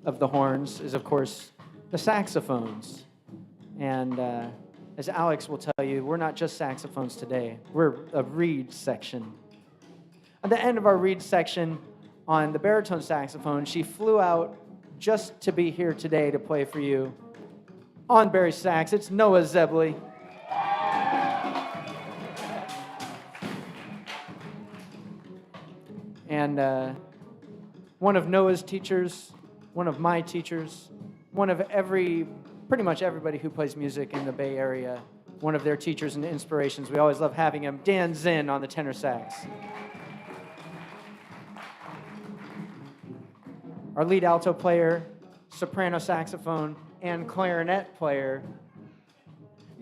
of the horns is, of course, the saxophones. And as Alex will tell you, we're not just saxophones today. We're a reed section. At the end of our reed section on the baritone saxophone, she flew out just to be here today to play for you. On Barry sax, it's Noah Zebley. And one of Noah's teachers, one of my teachers, one of pretty much everybody who plays music in the Bay Area, one of their teachers and inspirations. We always love having him, Dan Zinn on the tenor sax. Our lead alto player, soprano saxophone, and clarinet player.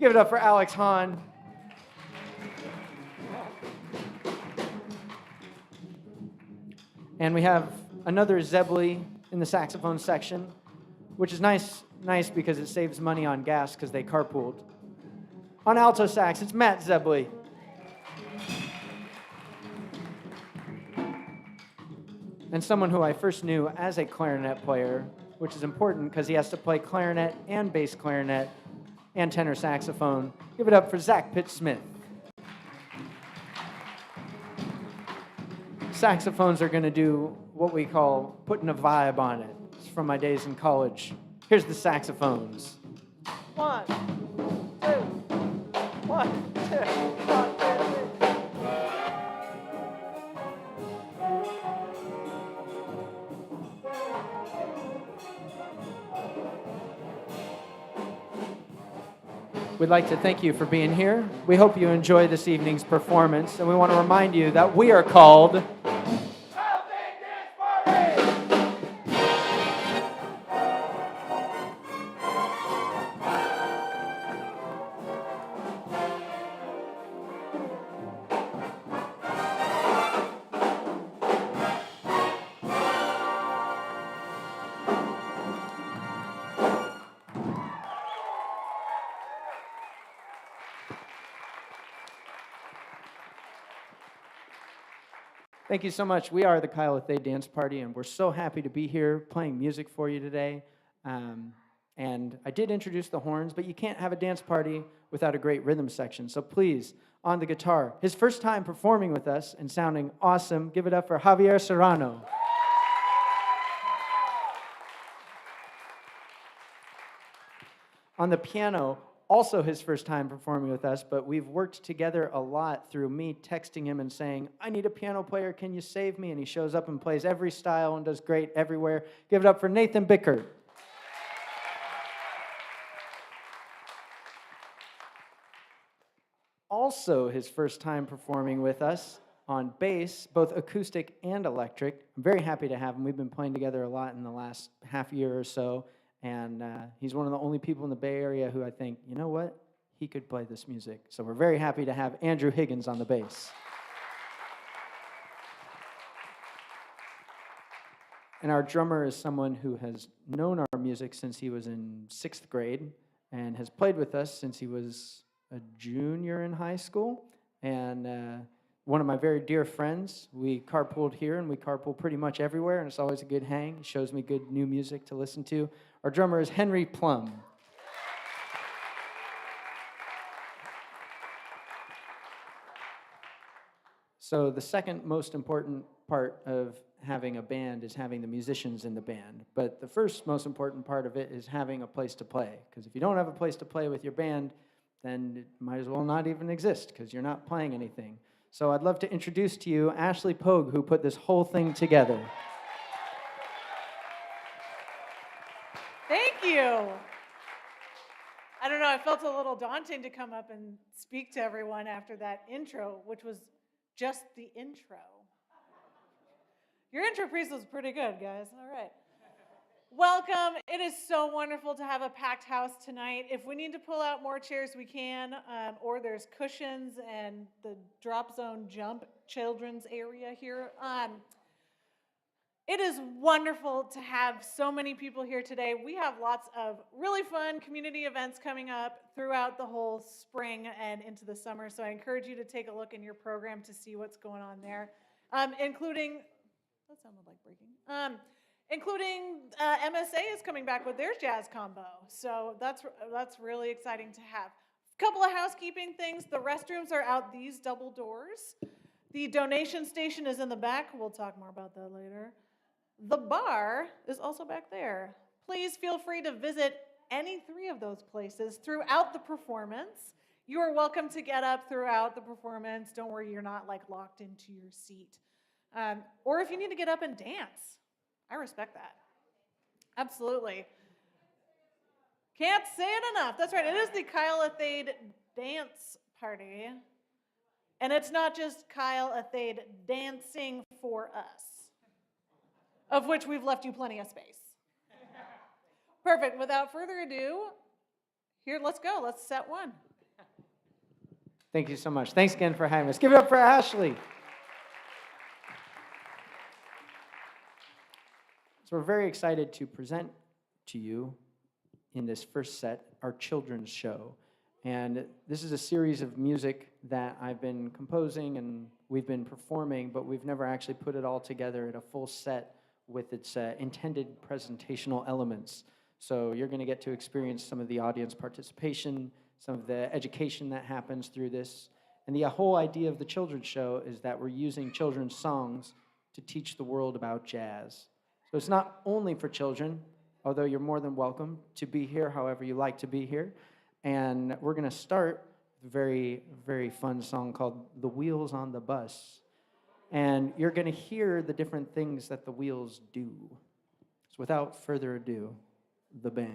Give it up for Alex Hahn. And we have another Zebley in the saxophone section, which is nice because it saves money on gas because they carpooled. On alto sax, it's Matt Zebley. And someone who I first knew as a clarinet player, which is important because he has to play clarinet and bass clarinet and tenor saxophone. Give it up for Zach Pitt-Smith. Saxophones are going to do what we call putting a vibe on it. It's from my days in college. Here's the saxophones. 1, 2, 1, 2, 1, 2, 3. We'd like to thank you for being here. We hope you enjoy this evening's performance, and we want to remind you that we are called Thank you so much. We are the Kyle Athayde Dance Party, and we're so happy to be here playing music for you today. And I did introduce the horns, but you can't have a dance party without a great rhythm section. So please, on the guitar, his first time performing with us and sounding awesome, give it up for Javier Serrano. On the piano, also his first time performing with us, but we've worked together a lot through me texting him and saying, I need a piano player, can you save me? And he shows up and plays every style and does great everywhere. Give it up for Nathan Bickert. Also his first time performing with us on bass, both acoustic and electric. I'm very happy to have him. We've been playing together a lot in the last half year or so. And he's one of the only people in the Bay Area who I think, you know what, he could play this music. So we're very happy to have Andrew Higgins on the bass. And our drummer is someone who has known our music since he was in 6th grade and has played with us since he was a junior in high school. And one of my very dear friends, we carpooled here and we carpool pretty much everywhere, and it's always a good hang. He shows me good new music to listen to. Our drummer is Henry Plum. So the second most important part of having a band is having the musicians in the band. But the first most important part of it is having a place to play. Because if you don't have a place to play with your band, then it might as well not even exist because you're not playing anything. So I'd love to introduce to you Ashley Pogue, who put this whole thing together. Thank you. I don't know, it felt a little daunting to come up and speak to everyone after that intro, which was just the intro. Your intro piece was pretty good, guys. All right. Welcome. It is so wonderful to have a packed house tonight. If we need to pull out more chairs, we can, or there's cushions and the drop zone jump children's area here. It is wonderful to have so many people here today. We have lots of really fun community events coming up throughout the whole spring and into the summer, so I encourage you to take a look in your program to see what's going on there, including, that sounded like breaking, including MSA is coming back with their jazz combo. So that's really exciting to have. Couple of housekeeping things. The restrooms are out these double doors. The donation station is in the back. We'll talk more about that later. The bar is also back there. Please feel free to visit any three of those places throughout the performance. You are welcome to get up throughout the performance. Don't worry, you're not like locked into your seat. Or if you need to get up and dance, I respect that. Absolutely. Can't say it enough. That's right. It is the Kyle Athayde dance party. And it's not just Kyle Athayde dancing for us, of which we've left you plenty of space. Perfect. Without further ado, here, let's go. Let's set one. Thank you so much. Thanks again for having us. Give it up for Ashley. So we're very excited to present to you in this first set our children's show. And this is a series of music that I've been composing and we've been performing, but we've never actually put it all together in a full set with its intended presentational elements. So you're going to get to experience some of the audience participation, some of the education that happens through this. And the whole idea of the children's show is that we're using children's songs to teach the world about jazz. So it's not only for children, although you're more than welcome to be here however you like to be here. And we're going to start with a very, very fun song called The Wheels on the Bus. And you're going to hear the different things that the wheels do. So without further ado, the band.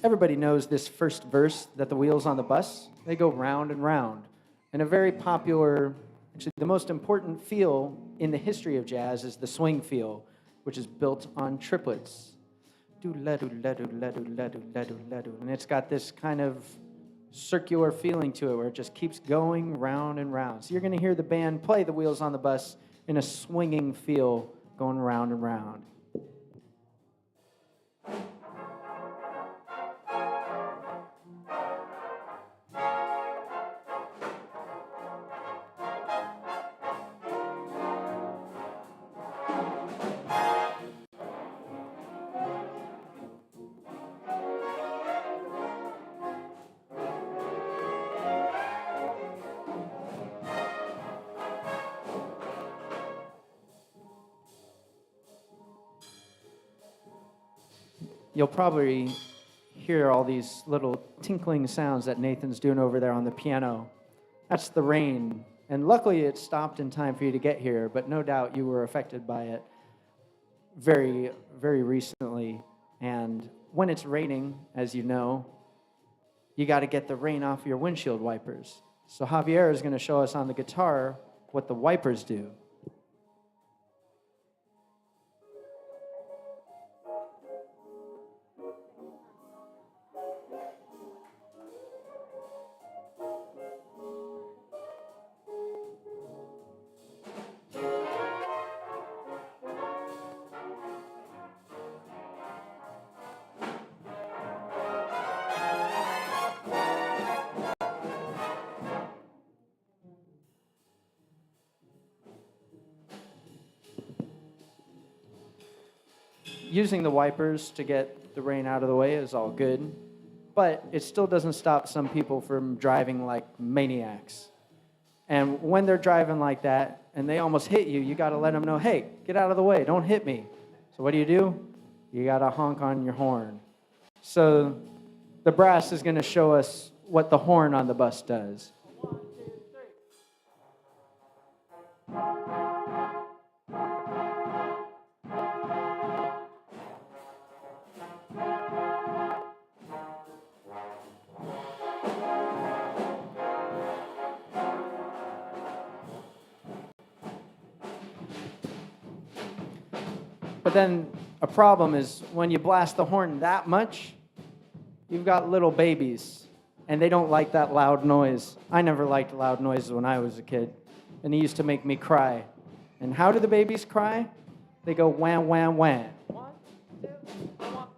Everybody knows this first verse, that the wheels on the bus, they go round and round. And a very popular, actually the most important feel in the history of jazz is the swing feel, which is built on triplets. And it's got this kind of circular feeling to it where it just keeps going round and round. So you're going to hear the band play the wheels on the bus in a swinging feel going round and round. You'll probably hear all these little tinkling sounds that Nathan's doing over there on the piano. That's the rain. And luckily it stopped in time for you to get here, but no doubt you were affected by it very, very recently. And when it's raining, as you know, you got to get the rain off your windshield wipers. So Javier is going to show us on the guitar what the wipers do. Using the wipers to get the rain out of the way is all good, but it still doesn't stop some people from driving like maniacs. And when they're driving like that and they almost hit you, you got to let them know, hey, get out of the way, don't hit me. So what do? You got to honk on your horn. So the brass is going to show us what the horn on the bus does. 1, 2, 3. then a problem is when you blast the horn that much, you've got little babies, and they don't like that loud noise. I never liked loud noises when I was a kid, and it used to make me cry. And how do the babies cry? They go wham, wham, wham. 1, 2, 1.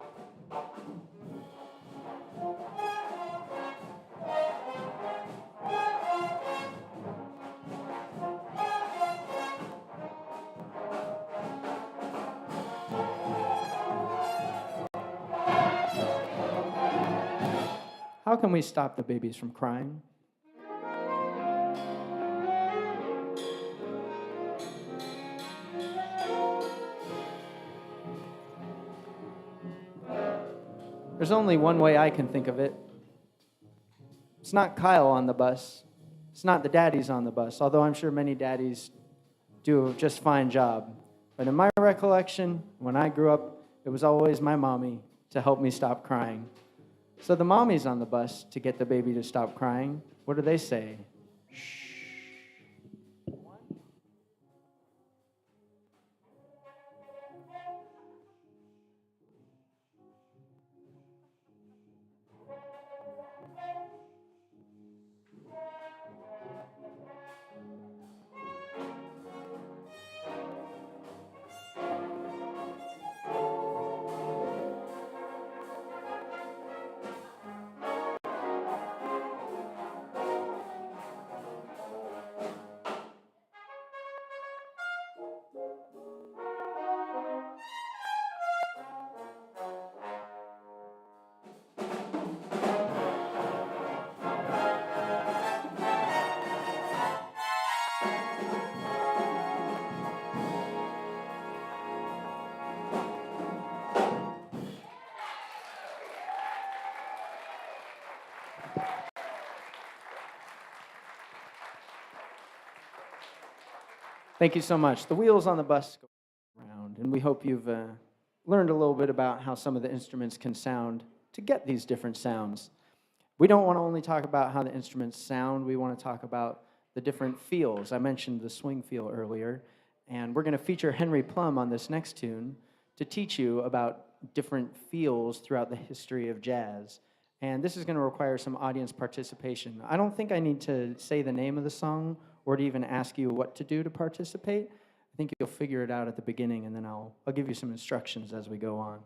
How can we stop the babies from crying? There's only one way I can think of it. It's not Kyle on the bus. It's not the daddies on the bus, although I'm sure many daddies do a just fine job. But in my recollection, when I grew up, it was always my mommy to help me stop crying. So the mommy's on the bus to get the baby to stop crying. What do they say? Shh. Thank you so much. The wheels on the bus go around, and we hope you've learned a little bit about how some of the instruments can sound to get these different sounds. We don't want to only talk about how the instruments sound, we want to talk about the different feels. I mentioned the swing feel earlier, and we're going to feature Henry Plum on this next tune to teach you about different feels throughout the history of jazz. And this is going to require some audience participation. I don't think I need to say the name of the song or to even ask you what to do to participate. I think you'll figure it out at the beginning, and then I'll give you some instructions as we go on.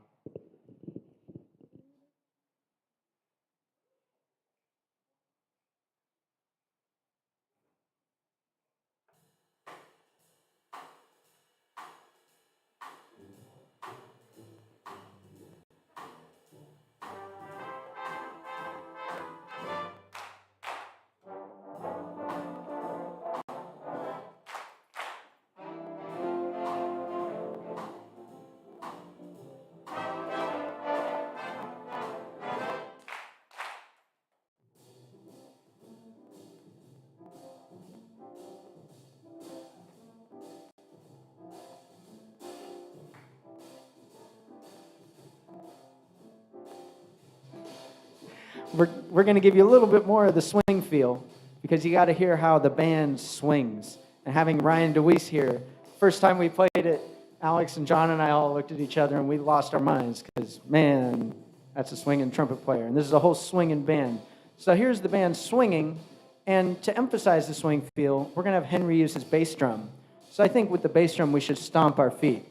We're going to give you a little bit more of the swing feel because you got to hear how the band swings. And having Ryan DeWeese here, first time we played it, Alex and John and I all looked at each other and we lost our minds because, man, that's a swinging trumpet player. And this is a whole swinging band. So here's the band swinging. And to emphasize the swing feel, we're going to have Henry use his bass drum. So I think with the bass drum, we should stomp our feet.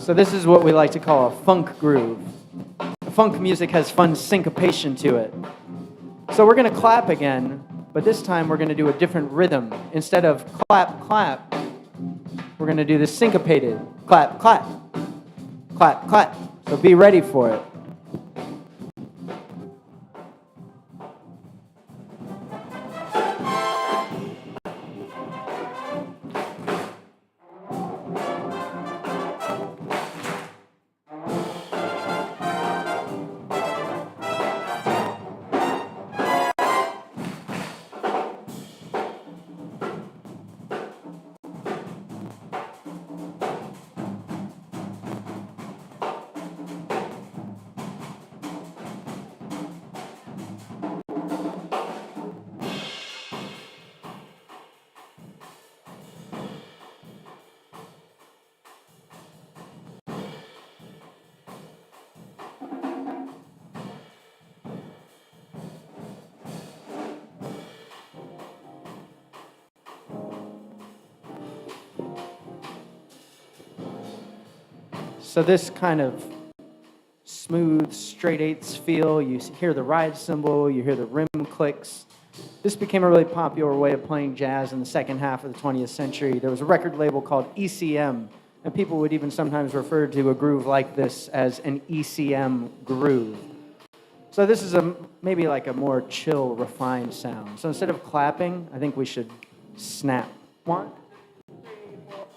So this is what we like to call a funk groove. Funk music has fun syncopation to it. So we're going to clap again, but this time we're going to do a different rhythm. Instead of clap, clap, we're going to do the syncopated clap, clap, clap, clap. So be ready for it. So this kind of smooth, straight eighths feel, you hear the ride cymbal, you hear the rim clicks. This became a really popular way of playing jazz in the second half of the 20th century. There was a record label called ECM, and people would even sometimes refer to a groove like this as an ECM groove. So this is maybe like a more chill, refined sound. So instead of clapping, I think we should snap. 1, 3, 4.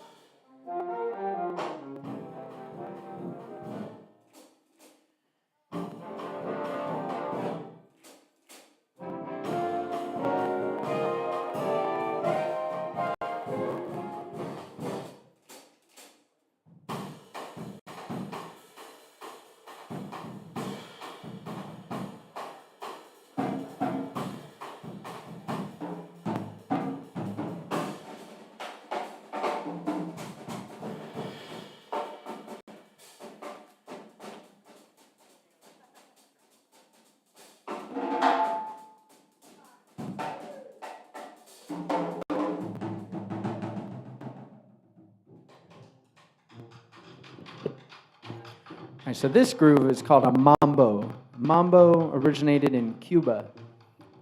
All right, so this groove is called a mambo. Mambo originated in Cuba,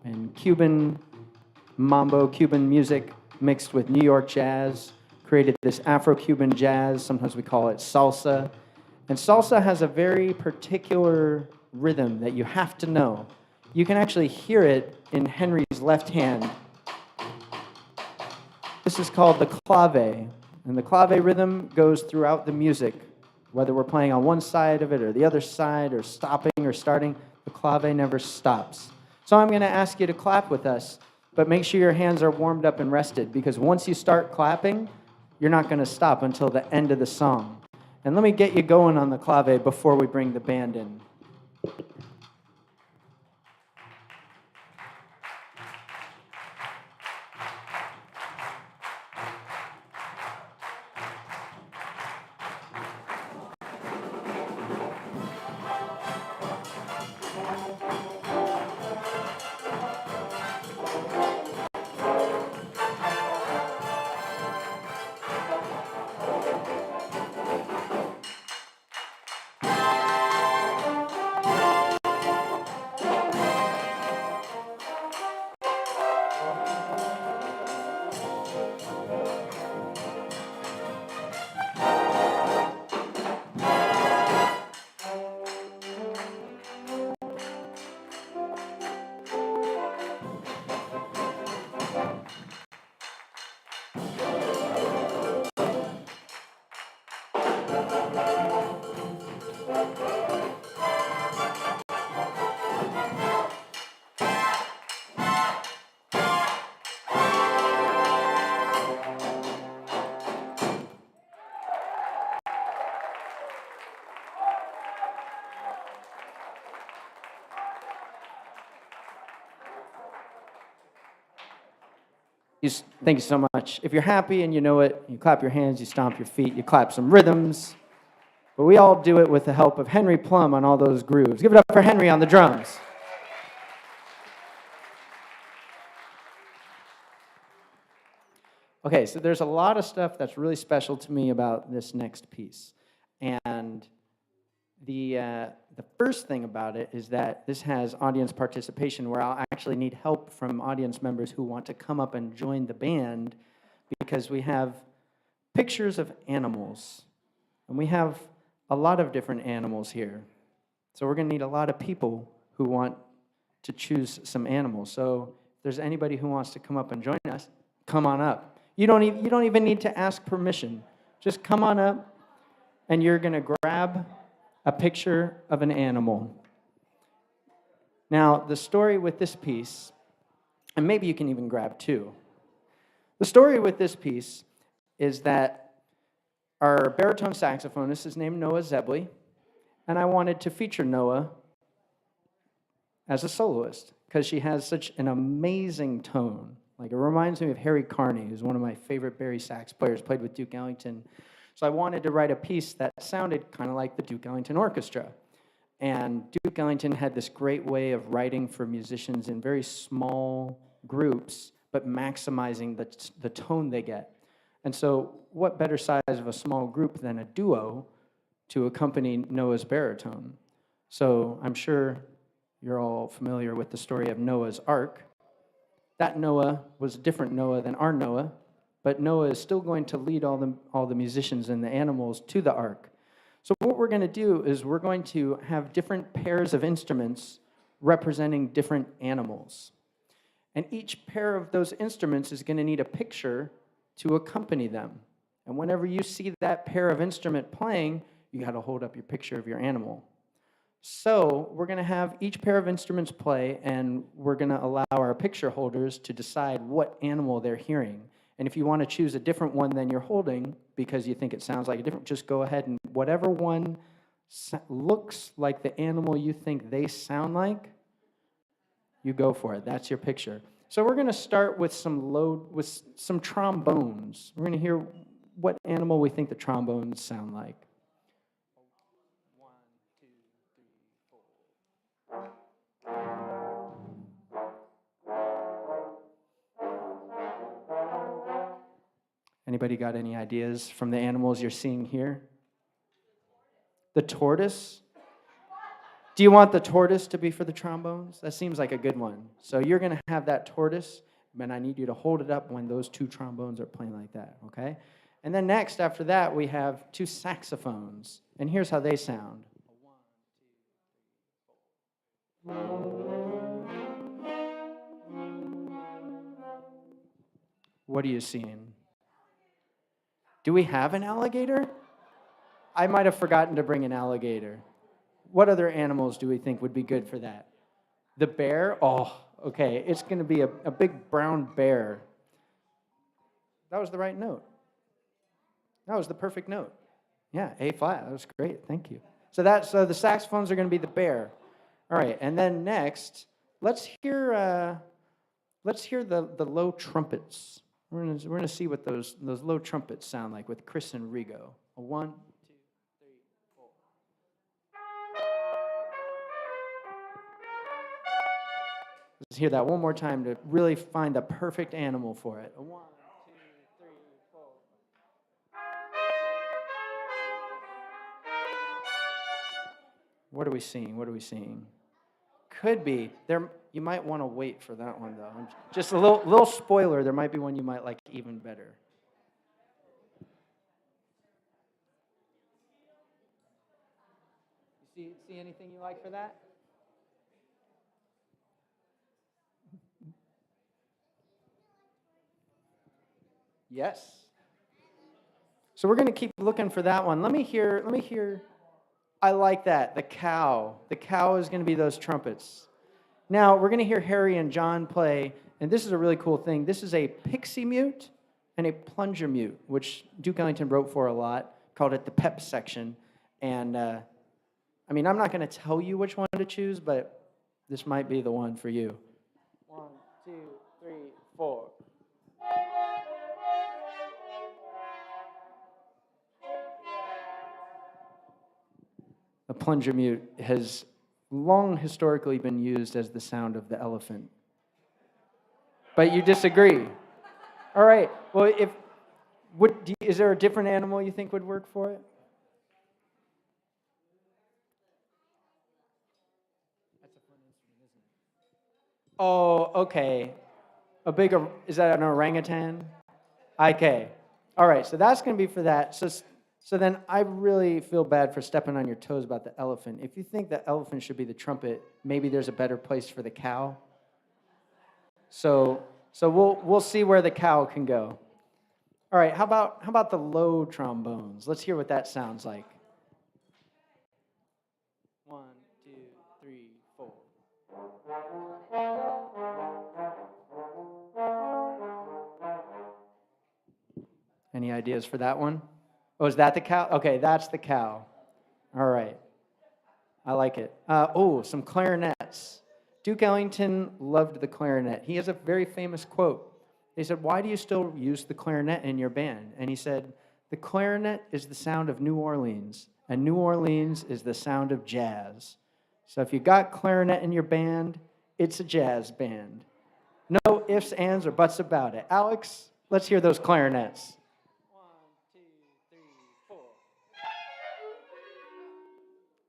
and Cuban music mixed with New York jazz created this Afro-Cuban jazz. Sometimes we call it salsa. And salsa has a very particular rhythm that you have to know. You can actually hear it in Henry's left hand. This is called the clave, and the clave rhythm goes throughout the music. Whether we're playing on one side of it or the other side or stopping or starting, the clave never stops. So I'm going to ask you to clap with us, but make sure your hands are warmed up and rested, because once you start clapping, you're not going to stop until the end of the song. And let me get you going on the clave before we bring the band in. Thank you so much. If you're happy and you know it, you clap your hands, you stomp your feet, you clap some rhythms. But we all do it with the help of Henry Plum on all those grooves. Give it up for Henry on the drums. Okay, so there's a lot of stuff that's really special to me about this next piece. And the first thing about it is that this has audience participation, where I'll actually need help from audience members who want to come up and join the band, because we have pictures of animals. And we have a lot of different animals here. So we're going to need a lot of people who want to choose some animals. So if there's anybody who wants to come up and join us, come on up. You don't even need to ask permission. Just come on up, and you're going to grab a picture of an animal. Now, the story with this piece, and maybe you can even grab two. The story with this piece is that our baritone saxophonist is named Noah Zebley, and I wanted to feature Noah as a soloist because she has such an amazing tone. Like, it reminds me of Harry Carney, who's one of my favorite bari sax players, played with Duke Ellington. So I wanted to write a piece that sounded kind of like the Duke Ellington Orchestra. And Duke Ellington had this great way of writing for musicians in very small groups, but maximizing the tone they get. And so what better size of a small group than a duo to accompany Noah's baritone? So I'm sure you're all familiar with the story of Noah's Ark. That Noah was a different Noah than our Noah, but Noah is still going to lead all the musicians and the animals to the ark. So what we're going to do is we're going to have different pairs of instruments representing different animals. And each pair of those instruments is going to need a picture to accompany them. And whenever you see that pair of instrument playing, you got to hold up your picture of your animal. So we're going to have each pair of instruments play, and we're going to allow our picture holders to decide what animal they're hearing. And if you want to choose a different one than you're holding because you think it sounds like a different, just go ahead and whatever one looks like the animal you think they sound like, you go for it. That's your picture. So we're going to start with some trombones. We're going to hear what animal we think the trombones sound like. 1, 2, 3, 4. Anybody got any ideas from the animals you're seeing here? The tortoise? Do you want the tortoise to be for the trombones? That seems like a good one. So you're going to have that tortoise, and I need you to hold it up when those two trombones are playing like that, okay? And then next, after that, we have two saxophones. And here's how they sound. 1, 2, 3, 4. What are you seeing? Do we have an alligator? I might have forgotten to bring an alligator. What other animals do we think would be good for that? The bear? Oh, okay. It's going to be a big brown bear. That was the right note. That was the perfect note. Yeah, A flat. That was great. Thank you. So the saxophones are going to be the bear. All right, and then next, let's hear the low trumpets. We're gonna see what those low trumpets sound like with Chris and Rigo. 1, 2, 3, 4. Let's hear that one more time to really find the perfect animal for it. 1, 2, 3, 4. What are we seeing? What are we seeing? Could be there. You might want to wait for that one though. Just a little spoiler. There might be one you might like even better. You see anything you like for that? Yes. So we're going to keep looking for that one. Let me hear. I like that. The cow. The cow is going to be those trumpets. Now, we're going to hear Harry and John play, and this is a really cool thing. This is a pixie mute and a plunger mute, which Duke Ellington wrote for a lot, called it the pep section. And, I'm not going to tell you which one to choose, but this might be the one for you. 1, 2, 3, 4. The plunger mute has long historically been used as the sound of the elephant. But you disagree. All right. Well, is there a different animal you think would work for it? Oh, okay. Is that an orangutan? Okay. All right, so that's going to be for that. So then I really feel bad for stepping on your toes about the elephant. If you think the elephant should be the trumpet, maybe there's a better place for the cow. So we'll see where the cow can go. All right, how about the low trombones? Let's hear what that sounds like. 1, 2, 3, 4. Any ideas for that one? Oh, is that the cow? Okay, that's the cow. All right. I like it. Some clarinets. Duke Ellington loved the clarinet. He has a very famous quote. They said, "Why do you still use the clarinet in your band?" And he said, "The clarinet is the sound of New Orleans, and New Orleans is the sound of jazz. So if you got clarinet in your band, it's a jazz band. No ifs, ands, or buts about it." Alex, let's hear those clarinets. 1, 2, 3, 4.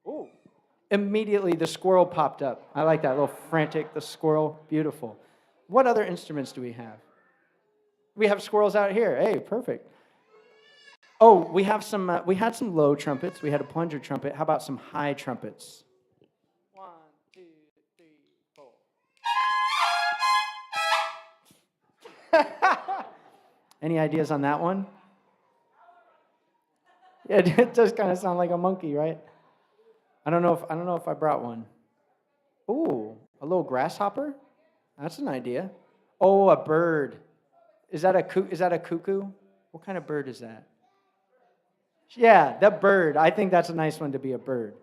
Ooh. Immediately the squirrel popped up. I like that little frantic, the squirrel, beautiful. What other instruments do we have? We have squirrels out here. Hey, perfect. Oh, we have some. We had some low trumpets. We had a plunger trumpet. How about some high trumpets? 1, 2, 3, 4. Any ideas on that one? Yeah, it does kind of sound like a monkey, right? I don't know if I brought one. Ooh, a little grasshopper? That's an idea. Oh, a bird. Is that a cuckoo? What kind of bird is that? Yeah, the bird. I think that's a nice one to be a bird.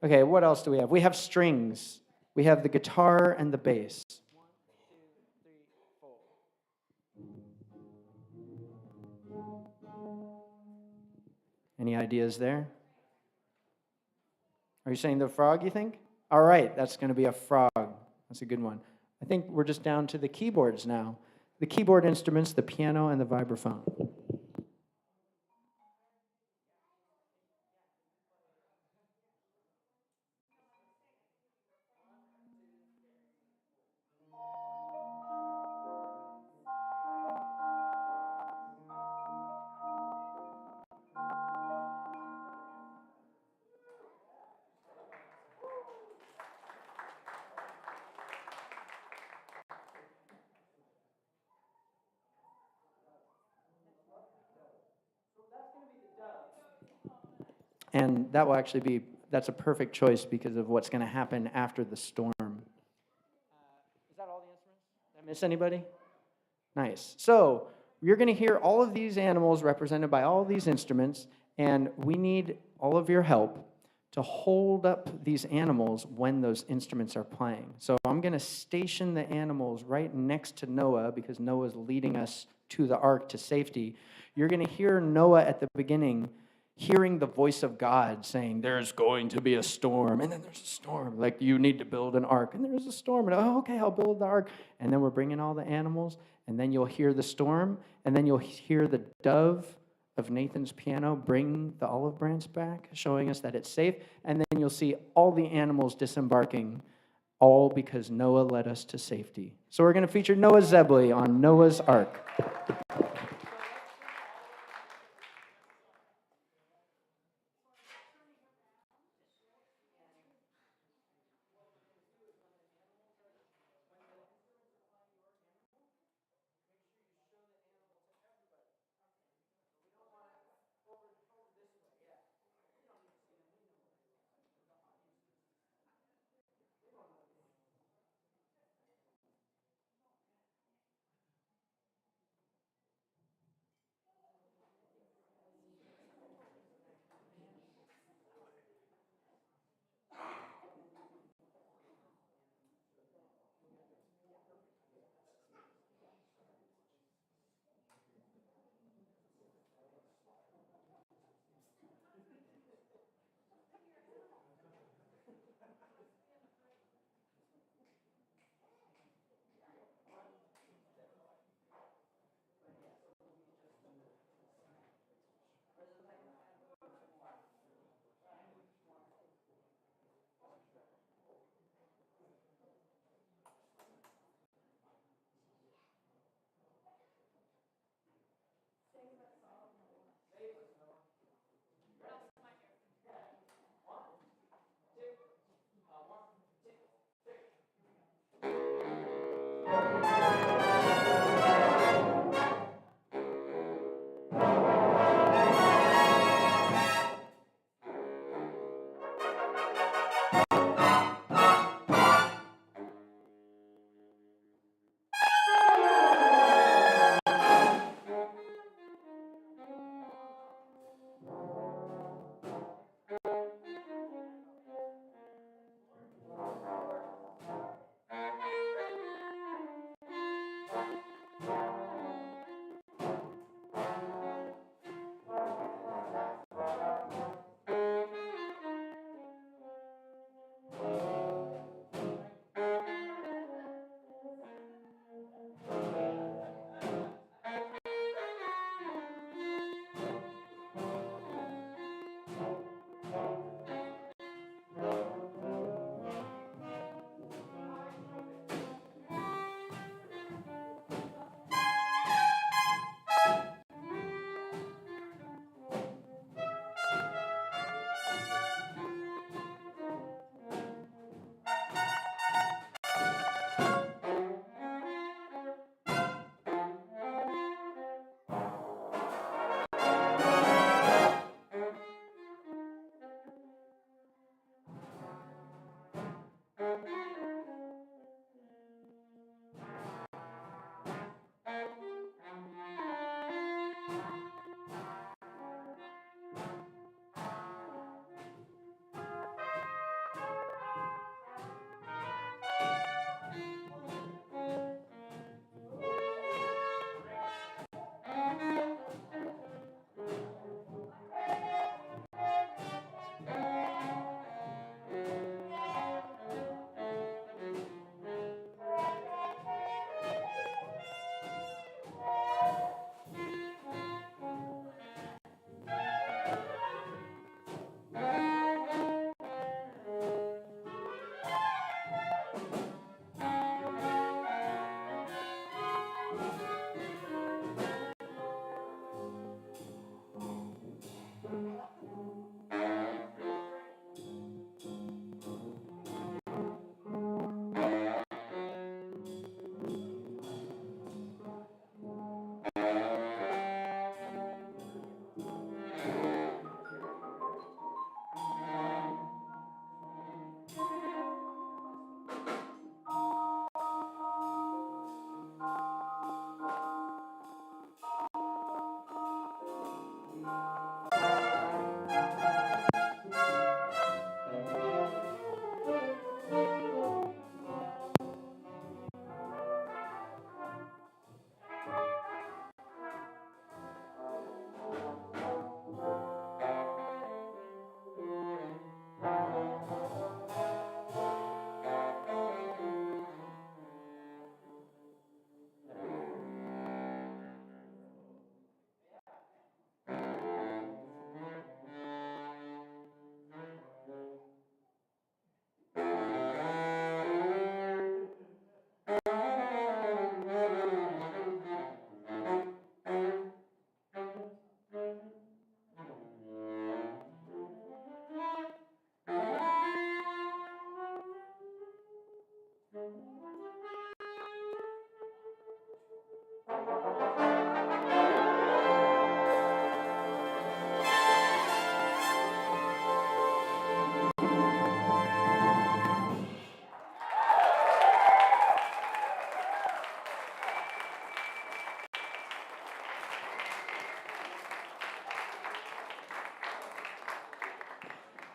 Okay, what else do we have? We have strings. We have the guitar and the bass. 1, 2, 3, 4. Any ideas there? Are you saying the frog, you think? All right, that's going to be a frog. That's a good one. I think we're just down to the keyboards now. The keyboard instruments, the piano and the vibraphone. And that will actually that's a perfect choice because of what's going to happen after the storm. Is that all the instruments? Did I miss anybody? Nice. So you're going to hear all of these animals represented by all of these instruments, and we need all of your help to hold up these animals when those instruments are playing. So I'm going to station the animals right next to Noah because Noah's leading us to the ark to safety. You're going to hear Noah at the beginning hearing the voice of God saying, "There's going to be a storm," and then there's a storm. Like, you need to build an ark, and there's a storm, and okay, I'll build the ark. And then we're bringing all the animals, and then you'll hear the storm, and then you'll hear the dove of Nathan's piano bring the olive branch back, showing us that it's safe, and then you'll see all the animals disembarking, all because Noah led us to safety. So we're going to feature Noah Zebley on Noah's Ark.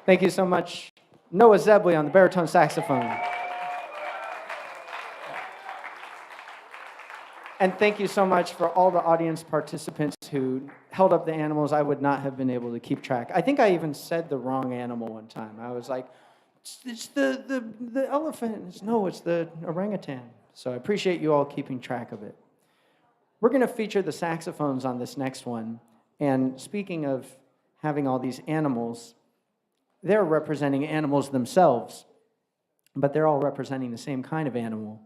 Thank you so much, Noah Zebley on the baritone saxophone. And thank you so much for all the audience participants who held up the animals. I would not have been able to keep track. I think I even said the wrong animal one time. I was like, it's the elephant. No, it's the orangutan. So I appreciate you all keeping track of it. We're going to feature the saxophones on this next one. And speaking of having all these animals, they're representing animals themselves, but they're all representing the same kind of animal,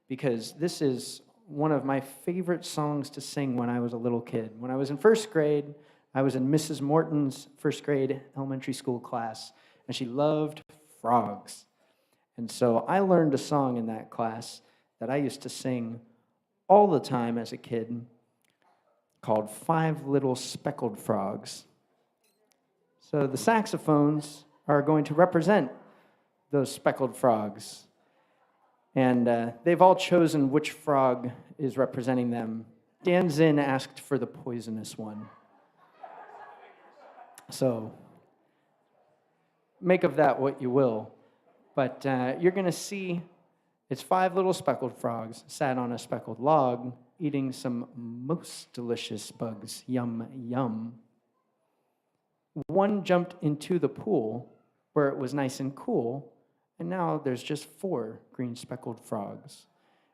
because this is one of my favorite songs to sing when I was a little kid. When I was in first grade, I was in Mrs. Morton's first grade elementary school class, and she loved frogs. And so I learned a song in that class that I used to sing all the time as a kid called Five Little Speckled Frogs. So the saxophones are going to represent those speckled frogs. And they've all chosen which frog is representing them. Dan Zinn asked for the poisonous one. So make of that what you will. But you're going to see it's five little speckled frogs sat on a speckled log eating some most delicious bugs. Yum, yum. One jumped into the pool where it was nice and cool, and now there's just 4 green speckled frogs.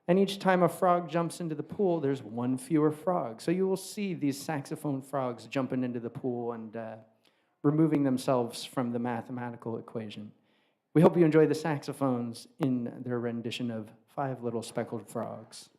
And each time a frog jumps into the pool, there's 1 fewer frog. So you will see these saxophone frogs jumping into the pool and removing themselves from the mathematical equation. We hope you enjoy the saxophones in their rendition of Five Little Speckled Frogs.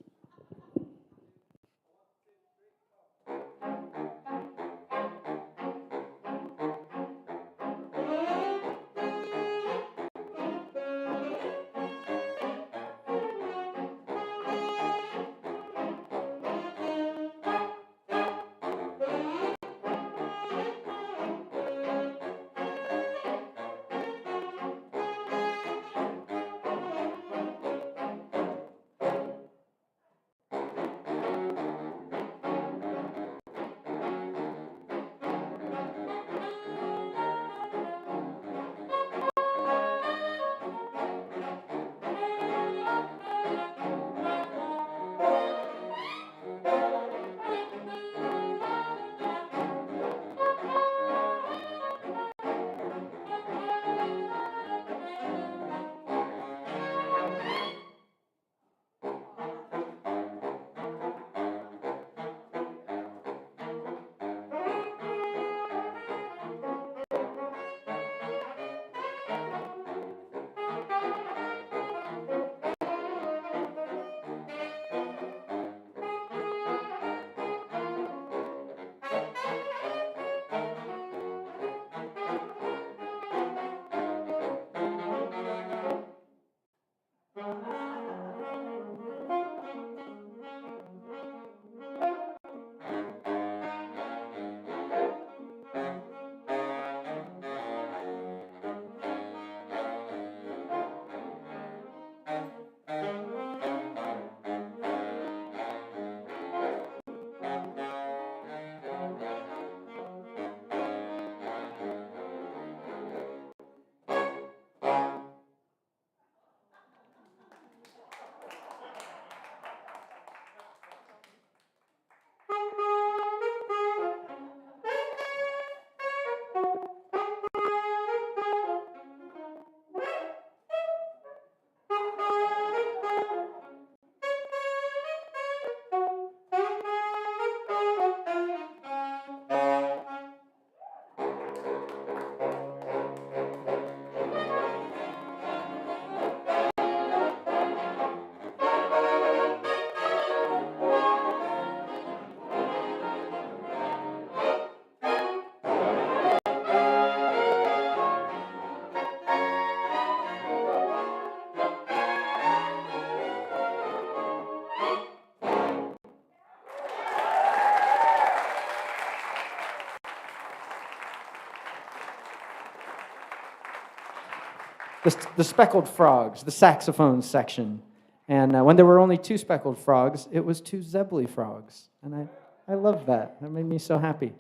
The speckled frogs, the saxophone section. And when there were only 2 speckled frogs, it was 2 Zebley frogs. And I love that. That made me so happy.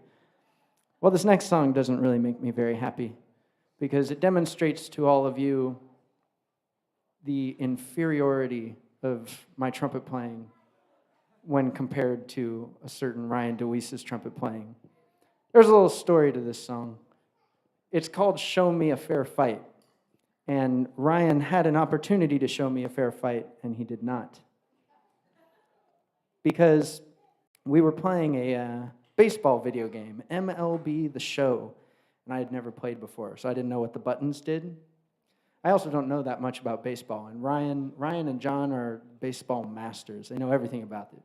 Well, this next song doesn't really make me very happy. because it demonstrates to all of you the inferiority of my trumpet playing when compared to a certain Ryan DeWeese's trumpet playing. There's a little story to this song. It's called Show Me a Fair Fight. And Ryan had an opportunity to show me a fair fight, and he did not. Because we were playing a baseball video game, MLB The Show, and I had never played before, so I didn't know what the buttons did. I also don't know that much about baseball, and Ryan and John are baseball masters. They know everything about it.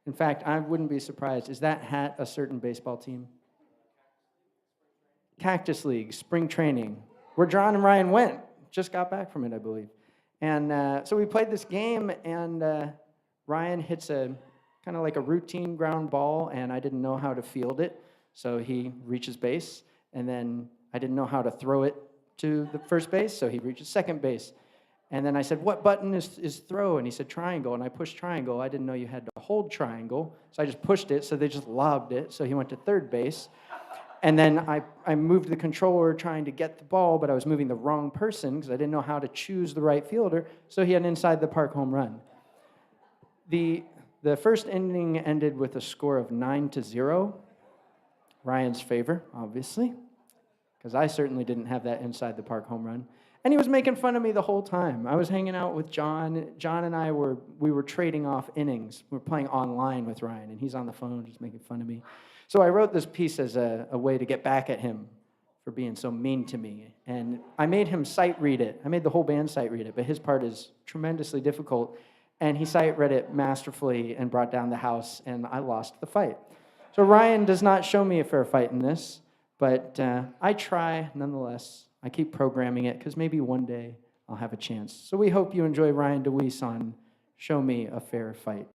In fact, I wouldn't be surprised. Is that hat a certain baseball team? Cactus League, spring training, where John and Ryan went. Just got back from it, I believe. And so we played this game, and Ryan hits a kind of like a routine ground ball, and I didn't know how to field it. So he reaches base, and then I didn't know how to throw it to the first base, so he reaches second base. And then I said, what button is throw? And he said, triangle. And I pushed triangle. I didn't know you had to hold triangle, so I just pushed it, so they just lobbed it. So he went to third base. And then I moved the controller trying to get the ball, but I was moving the wrong person because I didn't know how to choose the right fielder, so he had an inside-the-park home run. The first inning ended with a score of 9-0, Ryan's favor, obviously, because I certainly didn't have that inside-the-park home run. And he was making fun of me the whole time. I was hanging out with John. John and I were trading off innings. We were playing online with Ryan, and he's on the phone just making fun of me. So I wrote this piece as a way to get back at him for being so mean to me. And I made him sight read it. I made the whole band sight read it, but his part is tremendously difficult. And he sight read it masterfully and brought down the house, and I lost the fight. So Ryan does not show me a fair fight in this, but I try nonetheless. I keep programming it because maybe one day I'll have a chance. So we hope you enjoy Ryan DeWeese on Show Me a Fair Fight.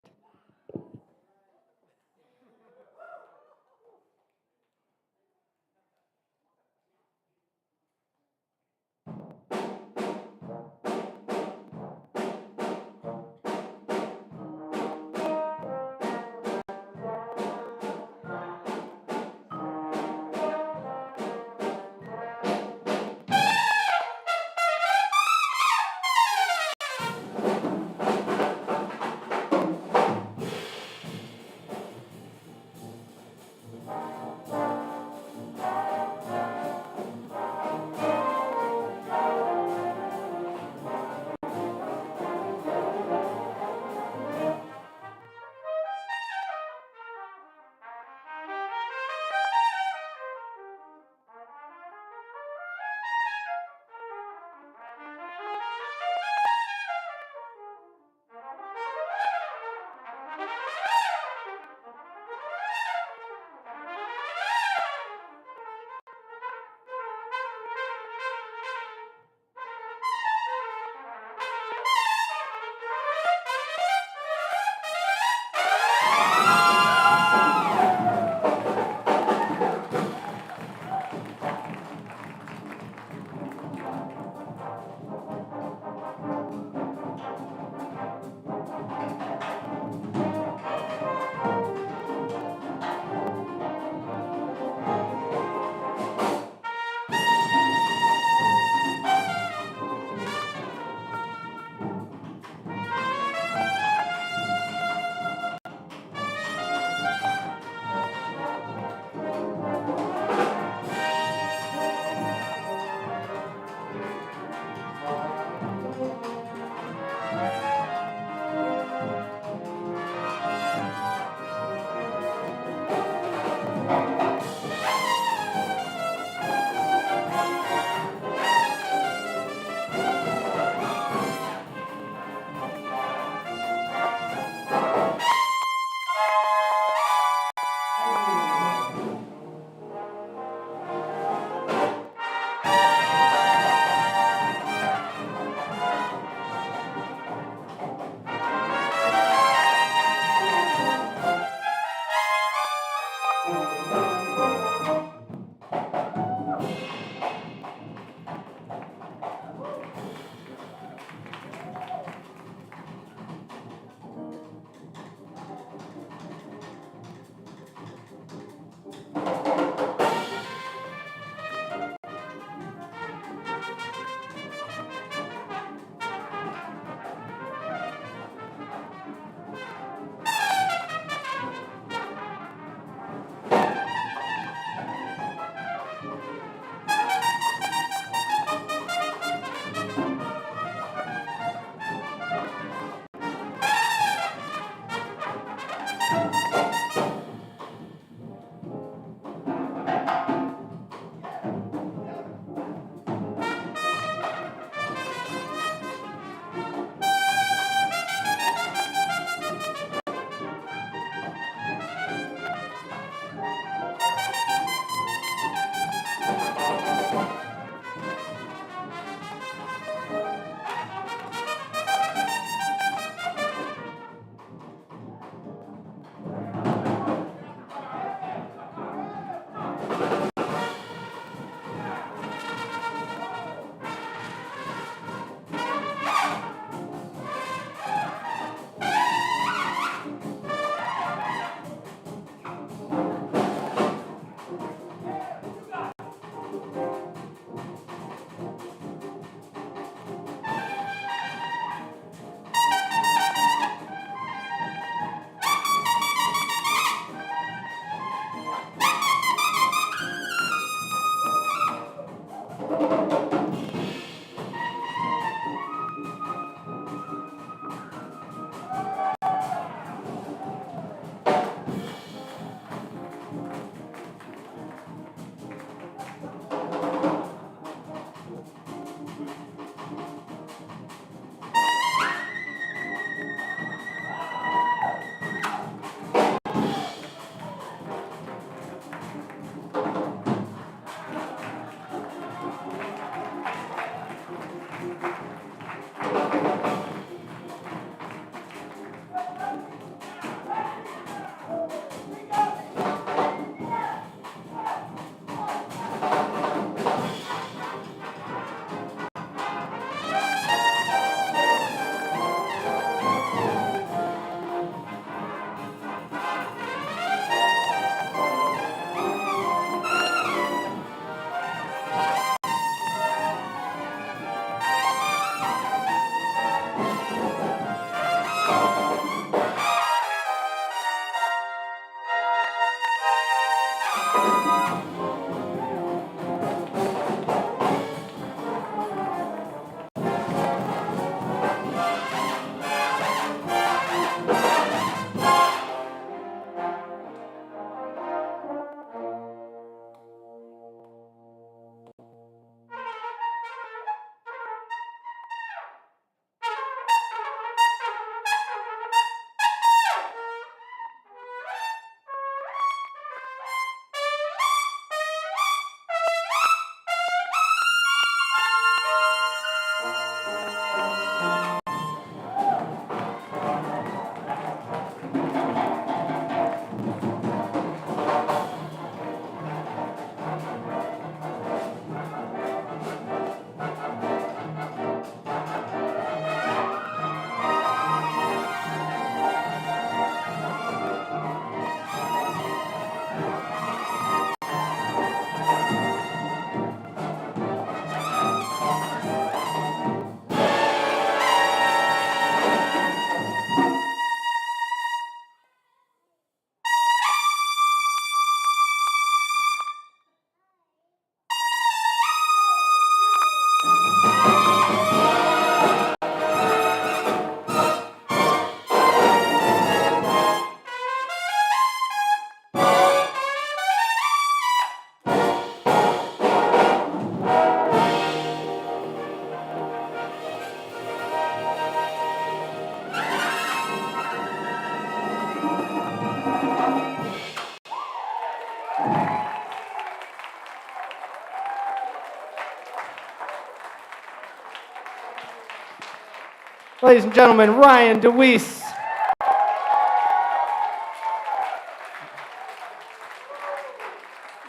Ladies and gentlemen, Ryan DeWeese.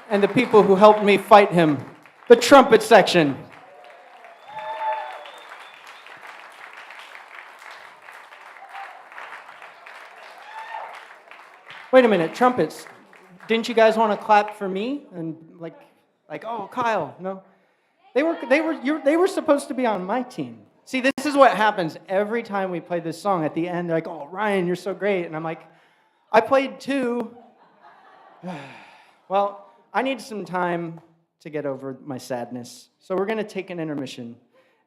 And the people who helped me fight him, the trumpet section. Wait a minute, trumpets. Didn't you guys want to clap for me? And like, oh, Kyle, no. They were supposed to be on my team. See, this is what happens every time we play this song. At the end, they're like, oh, Ryan, you're so great. And I'm like, I played too. Well, I need some time to get over my sadness. So we're going to take an intermission,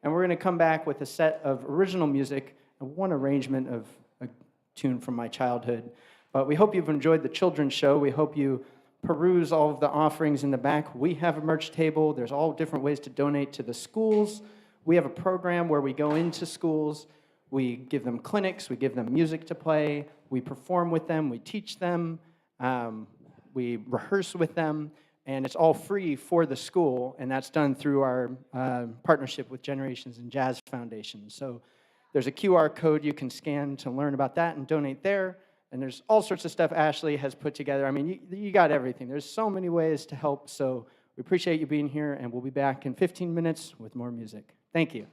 and we're going to come back with a set of original music and one arrangement of a tune from my childhood. But we hope you've enjoyed the children's show. We hope you peruse all of the offerings in the back. We have a merch table. There's all different ways to donate to the schools. We have a program where we go into schools. We give them clinics. We give them music to play. We perform with them. We teach them. We rehearse with them. And it's all free for the school. And that's done through our partnership with Generations in Jazz Foundation. So there's a QR code you can scan to learn about that and donate there. And there's all sorts of stuff Ashley has put together. I mean, you got everything. There's so many ways to help. So we appreciate you being here, and we'll be back in 15 minutes with more music. Thank you.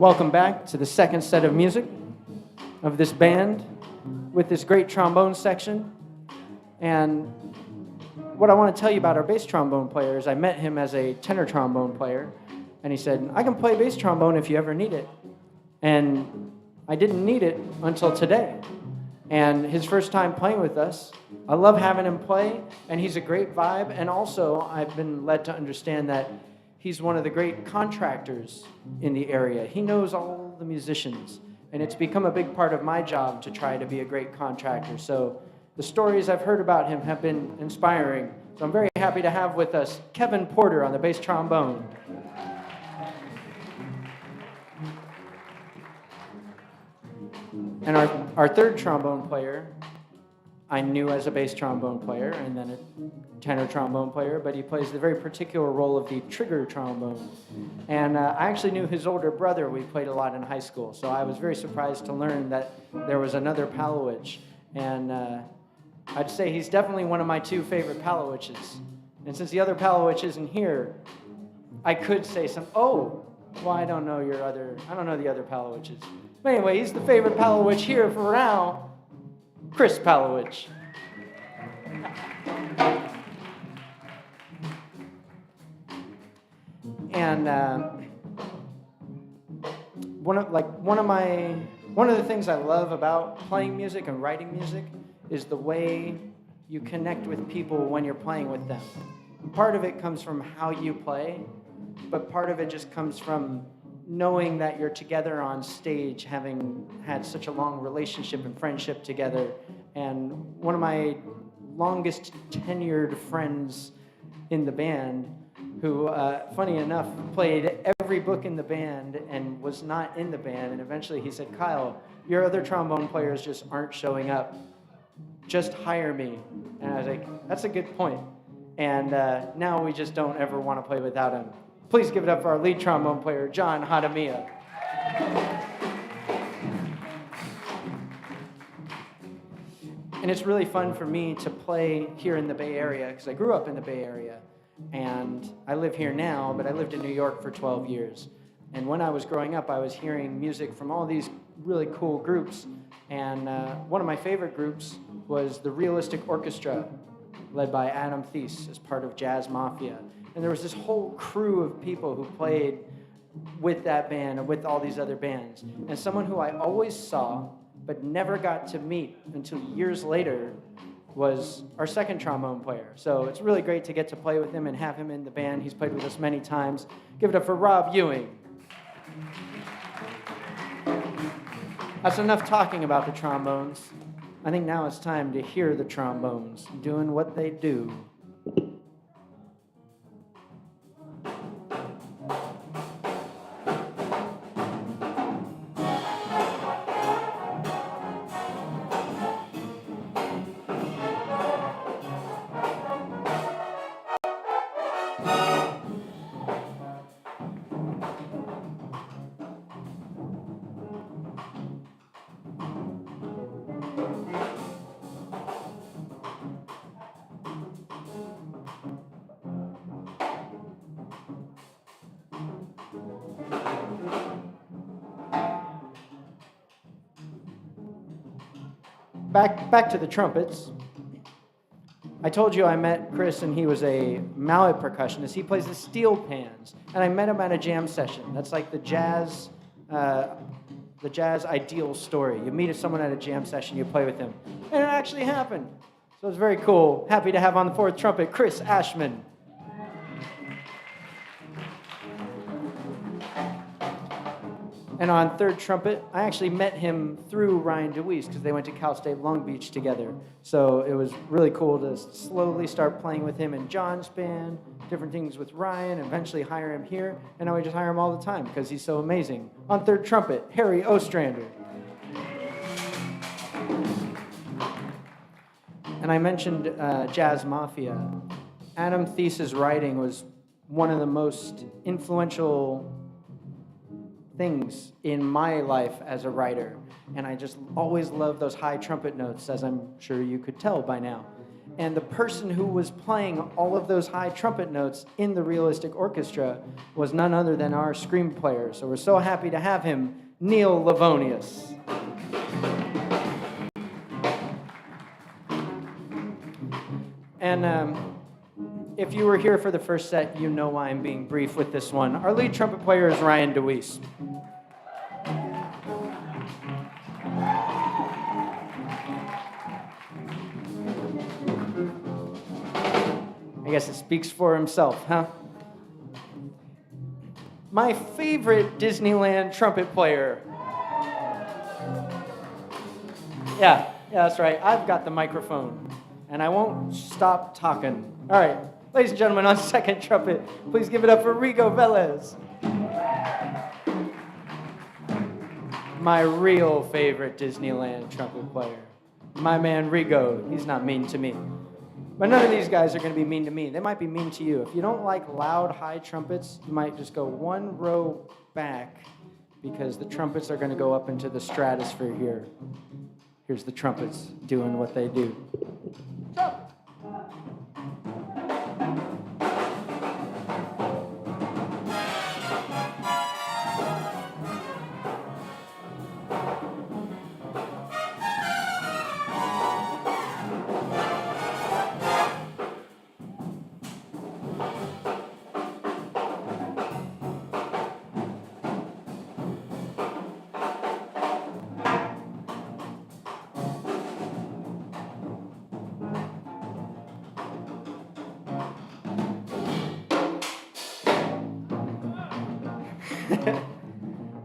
Welcome back to the second set of music of this band with this great trombone section. And what I want to tell you about our bass trombone player is I met him as a tenor trombone player, and he said, I can play bass trombone if you ever need it. And I didn't need it until today. And his first time playing with us, I love having him play, and he's a great vibe. And also, I've been led to understand that he's one of the great contractors in the area. He knows all the musicians, and it's become a big part of my job to try to be a great contractor. So the stories I've heard about him have been inspiring. So I'm very happy to have with us Kevin Porter on the bass trombone. And our third trombone player, I knew as a bass trombone player and then a tenor trombone player, but he plays the very particular role of the trigger trombone. And I actually knew his older brother. We played a lot in high school, so I was very surprised to learn that there was another Palowich. And I'd say he's definitely one of my two favorite Palowiches. And since the other Palowich isn't here, I could say well, I don't know the other Palowiches. But anyway, he's the favorite Palowich here for now, Chris Palowich. And one of the things I love about playing music and writing music is the way you connect with people when you're playing with them. Part of it comes from how you play, but part of it just comes from knowing that you're together on stage, having had such a long relationship and friendship together. And one of my longest tenured friends in the band, who, funny enough, played every book in the band and was not in the band. And eventually he said, Kyle, your other trombone players just aren't showing up. Just hire me. And I was like, that's a good point. And now we just don't ever want to play without him. Please give it up for our lead trombone player, John Hadamiya. And it's really fun for me to play here in the Bay Area, because I grew up in the Bay Area. And I live here now, but I lived in New York for 12 years. And when I was growing up, I was hearing music from all these really cool groups. And one of my favorite groups was the Realistic Orchestra, led by Adam Thies as part of Jazz Mafia. And there was this whole crew of people who played with that band and with all these other bands. And someone who I always saw but never got to meet until years later was our second trombone player. So it's really great to get to play with him and have him in the band. He's played with us many times. Give it up for Rob Ewing. That's enough talking about the trombones. I think now it's time to hear the trombones doing what they do. Back to the trumpets. I told you I met Chris and he was a mallet percussionist. He plays the steel pans, and I met him at a jam session. That's like the jazz ideal story. You meet someone at a jam session, you play with him, and it actually happened. So it's very cool. Happy to have on the fourth trumpet, Chris Ashman. And on third trumpet, I actually met him through Ryan DeWeese because they went to Cal State Long Beach together. So it was really cool to slowly start playing with him in John's band, different things with Ryan, and eventually hire him here. And now we just hire him all the time because he's so amazing. On third trumpet, Harry Ostrander. And I mentioned Jazz Mafia. Adam Thies's writing was one of the most influential things in my life as a writer, and I just always loved those high trumpet notes, as I'm sure you could tell by now. And the person who was playing all of those high trumpet notes in the Realistic Orchestra was none other than our scream player. So we're so happy to have him, Neil Livonius. And if you were here for the first set, you know why I'm being brief with this one. Our lead trumpet player is Ryan DeWeese. I guess it speaks for himself, huh? My favorite Disneyland trumpet player. Yeah, that's right. I've got the microphone, and I won't stop talking. All right. Ladies and gentlemen, on second trumpet, please give it up for Rigo Velez. My real favorite Disneyland trumpet player. My man Rigo, he's not mean to me. But none of these guys are going to be mean to me. They might be mean to you. If you don't like loud, high trumpets, you might just go one row back because the trumpets are going to go up into the stratosphere here. Here's the trumpets doing what they do. Trumpet.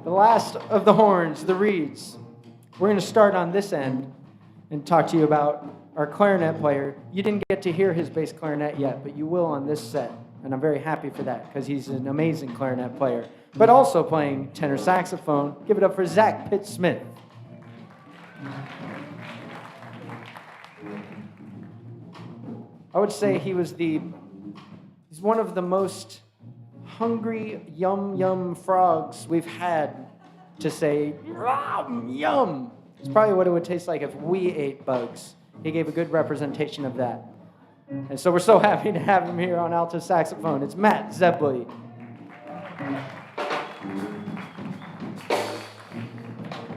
The last of the horns, the reeds. We're going to start on this end and talk to you about our clarinet player. You didn't get to hear his bass clarinet yet, but you will on this set. And I'm very happy for that because he's an amazing clarinet player. But also playing tenor saxophone. Give it up for Zach Pitt-Smith. I would say he's one of the most hungry yum frogs we've had to say yum. It's probably what it would taste like if we ate bugs. He gave a good representation of that. And so we're so happy to have him here on alto saxophone. It's Matt Zebley.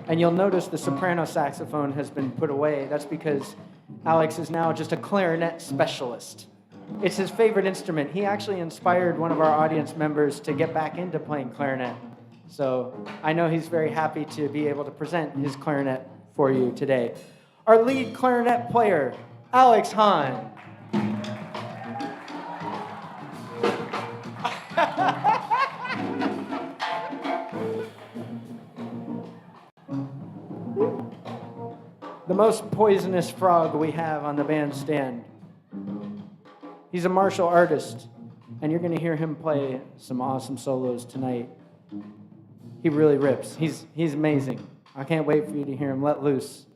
And you'll notice the soprano saxophone has been put away. That's because Alex is now just a clarinet specialist. It's his favorite instrument. He actually inspired one of our audience members to get back into playing clarinet. So I know he's very happy to be able to present his clarinet for you today. Our lead clarinet player, Alex Hahn. The most poisonous frog we have on the bandstand. He's a martial artist, and you're going to hear him play some awesome solos tonight. He really rips. He's amazing. I can't wait for you to hear him let loose.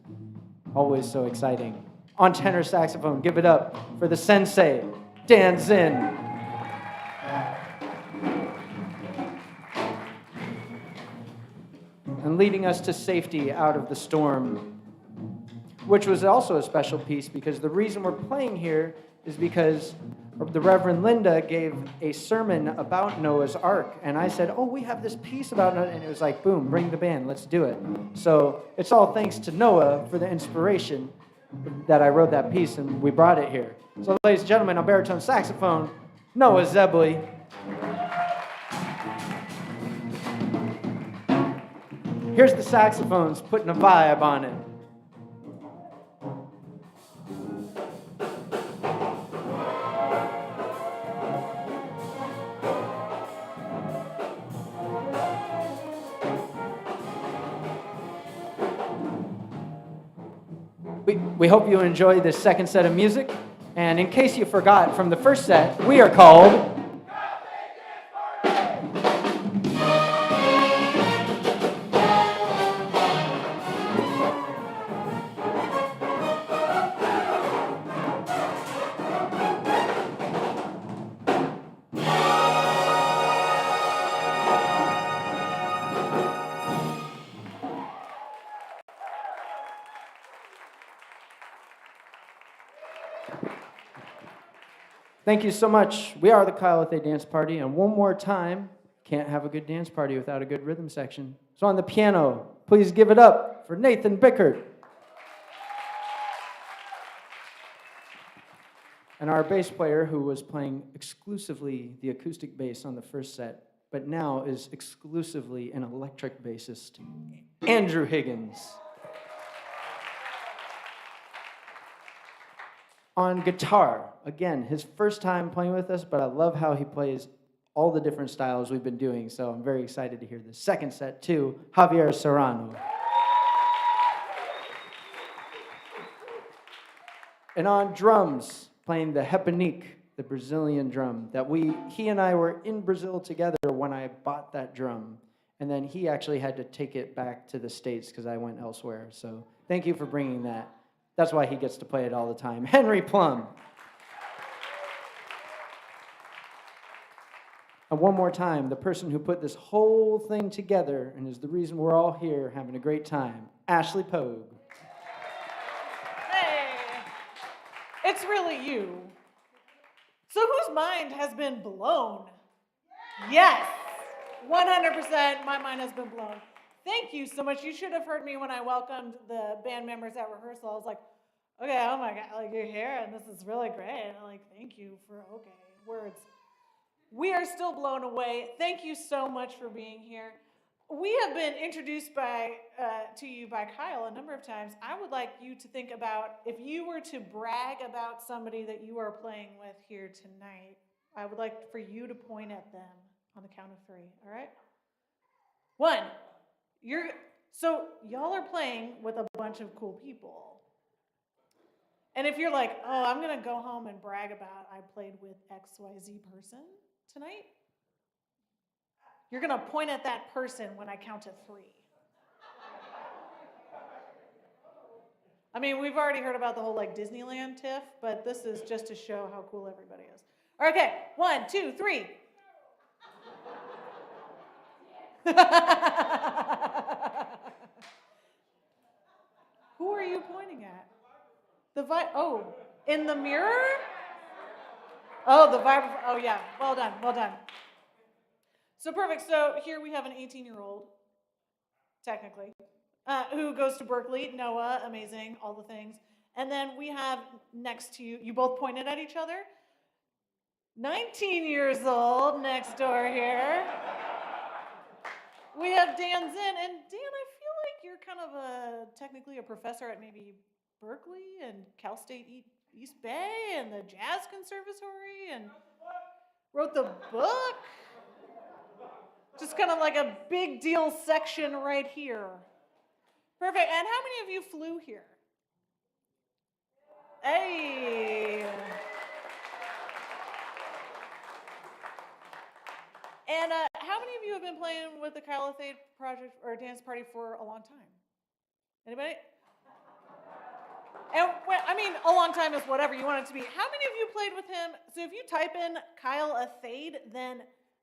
Always so exciting. On tenor saxophone, give it up for the sensei, Dan Zinn. And leading us to safety out of the storm, which was also a special piece because the reason we're playing here is because the Reverend Linda gave a sermon about Noah's Ark. And I said, we have this piece about Noah. And it was like, boom, bring the band, let's do it. So it's all thanks to Noah for the inspiration. that I wrote that piece, and we brought it here. So, ladies and gentlemen, on baritone saxophone, Noah Zebley. Here's the saxophones putting a vibe on it. We hope you enjoy this second set of music. And in case you forgot from the first set, we are called... Thank you so much. We are the Kyle Athayde Dance Party, and one more time, can't have a good dance party without a good rhythm section. So on the piano, please give it up for Nathan Bickert. And our bass player, who was playing exclusively the acoustic bass on the first set, but now is exclusively an electric bassist, Andrew Higgins. On guitar, again, his first time playing with us, but I love how he plays all the different styles we've been doing, so I'm very excited to hear the second set too, Javier Serrano. And on drums, playing the repenique, the Brazilian drum, that he and I were in Brazil together when I bought that drum, and then he actually had to take it back to the States because I went elsewhere, so thank you for bringing that. That's why he gets to play it all the time. Henry Plum. And one more time, the person who put this whole thing together and is the reason we're all here having a great time, Ashley Pogue. Hey, it's really you. So whose mind has been blown? Yes, 100% my mind has been blown. Thank you so much. You should have heard me when I welcomed the band members at rehearsal. I was like, okay, oh my God, like you're here and this is really great. And I'm like, thank you for, okay, words. We are still blown away. Thank you so much for being here. We have been introduced to you by Kyle a number of times. I would like you to think about if you were to brag about somebody that you are playing with here tonight, I would like for you to point at them on the count of 3, all right? 1. So y'all are playing with a bunch of cool people. And if you're like, oh, I'm going to go home and brag about I played with XYZ person tonight, you're going to point at that person when I count to 3. I mean, we've already heard about the whole like Disneyland tiff, but this is just to show how cool everybody is. Okay, 1, 2, 3. Who are you pointing at? Oh, in the mirror? Oh, the vibraphone. Oh, yeah. Well done. Well done. So perfect. So here we have an 18-year-old, technically, who goes to Berkeley. Noah, amazing, all the things. And then we have next to you, you both pointed at each other. 19 years old next door here. We have Dan Zinn. And Dan, I feel like you're kind of technically a professor at maybe Berkeley and Cal State East Bay and the Jazz Conservatory and wrote the book. Just kind of like a big deal section right here. Perfect. And how many of you flew here? Hey. And how many of you have been playing with the Kyle Athayde project or dance party for a long time? Anybody? And I mean, a long time is whatever you want it to be. How many of you played with him? So if you type in Kyle Athayde, then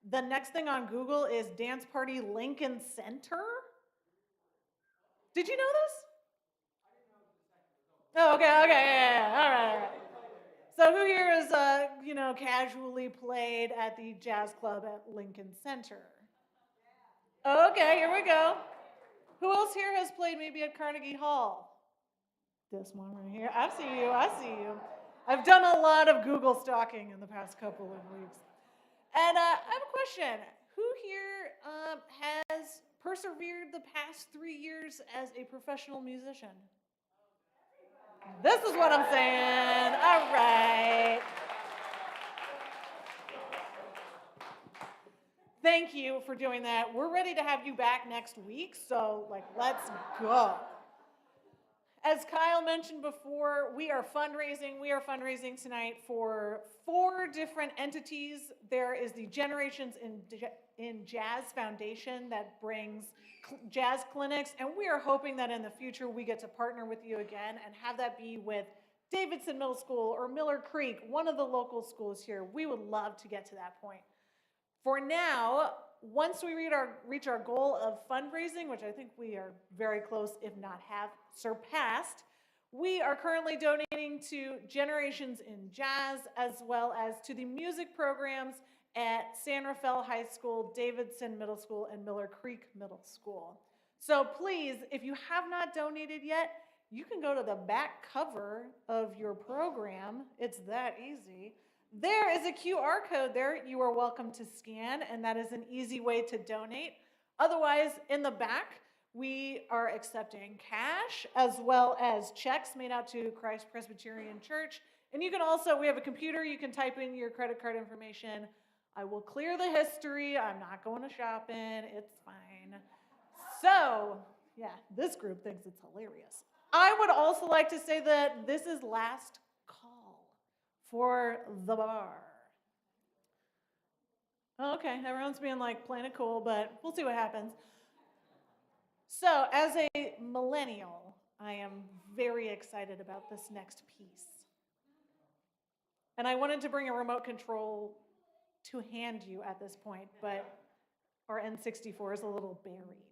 the next thing on Google is Dance Party Lincoln Center. Did you know this? Oh, okay, yeah. All right. So who here is, casually played at the jazz club at Lincoln Center? Okay, here we go. Who else here has played maybe at Carnegie Hall? This one right here. I see you. I see you. I've done a lot of Google stalking in the past couple of weeks. And I have a question. Who here has persevered the past 3 years as a professional musician? This is what I'm saying. All right. Thank you for doing that. We're ready to have you back next week, so let's go. As Kyle mentioned before, we are fundraising. We are fundraising tonight for 4 different entities. There is the Generations in Jazz Foundation that brings jazz clinics, and we are hoping that in the future we get to partner with you again and have that be with Davidson Middle School or Miller Creek, one of the local schools here. We would love to get to that point. For now, once we reach our goal of fundraising, which I think we are very close, if not have surpassed, we are currently donating to Generations in Jazz as well as to the music programs at San Rafael High School, Davidson Middle School, and Miller Creek Middle School. So please, if you have not donated yet, you can go to the back cover of your program. It's that easy. There is a QR code there you are welcome to scan, and that is an easy way to donate. Otherwise, in the back, we are accepting cash as well as checks made out to Christ Presbyterian Church. And you can also, we have a computer, you can type in your credit card information. I will clear the history. I'm not going to shopping. It's fine. So, yeah, this group thinks it's hilarious. I would also like to say that this is last call for the bar. Okay, everyone's being playing it cool, but we'll see what happens. So, as a millennial, I am very excited about this next piece. And I wanted to bring a remote control to hand you at this point, but our N64 is a little buried.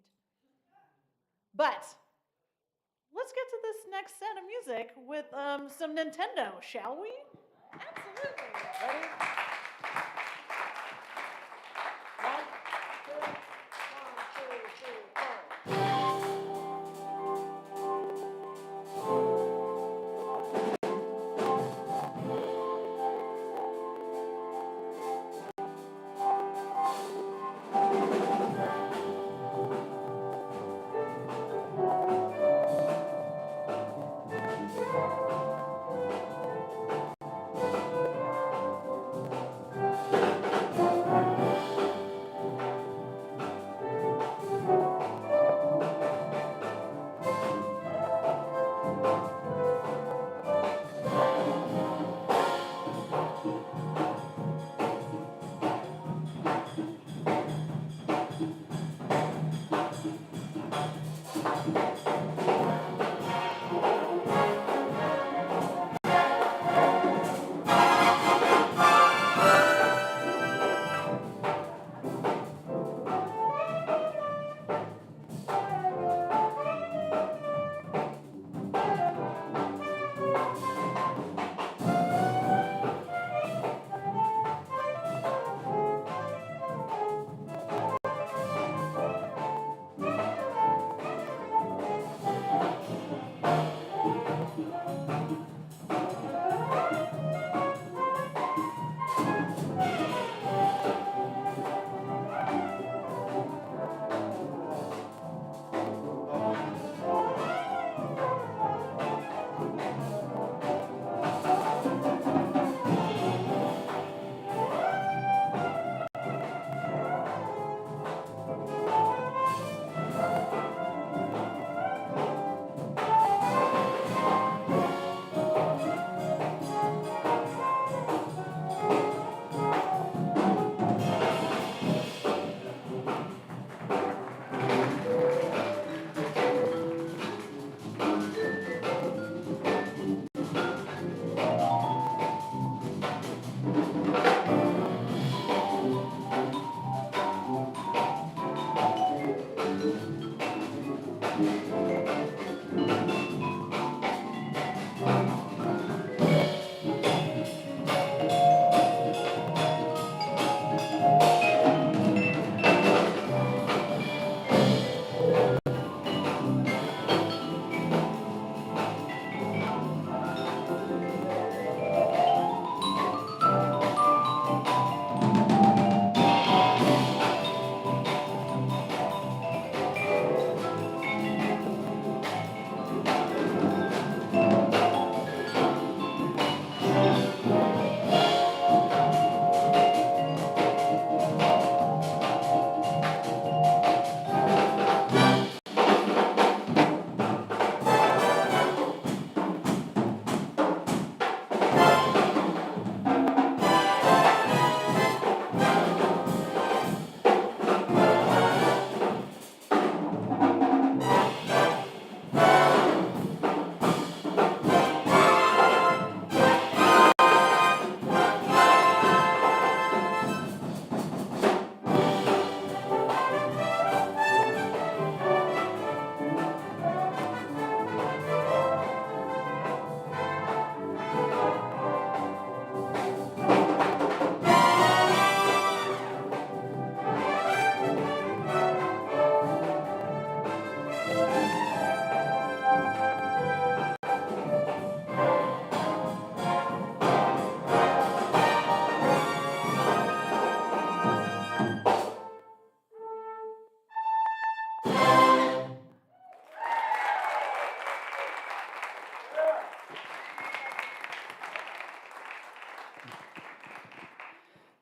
But let's get to this next set of music with some Nintendo, shall we? Absolutely. Ready? 1, 2, 1, 2, 3, 4.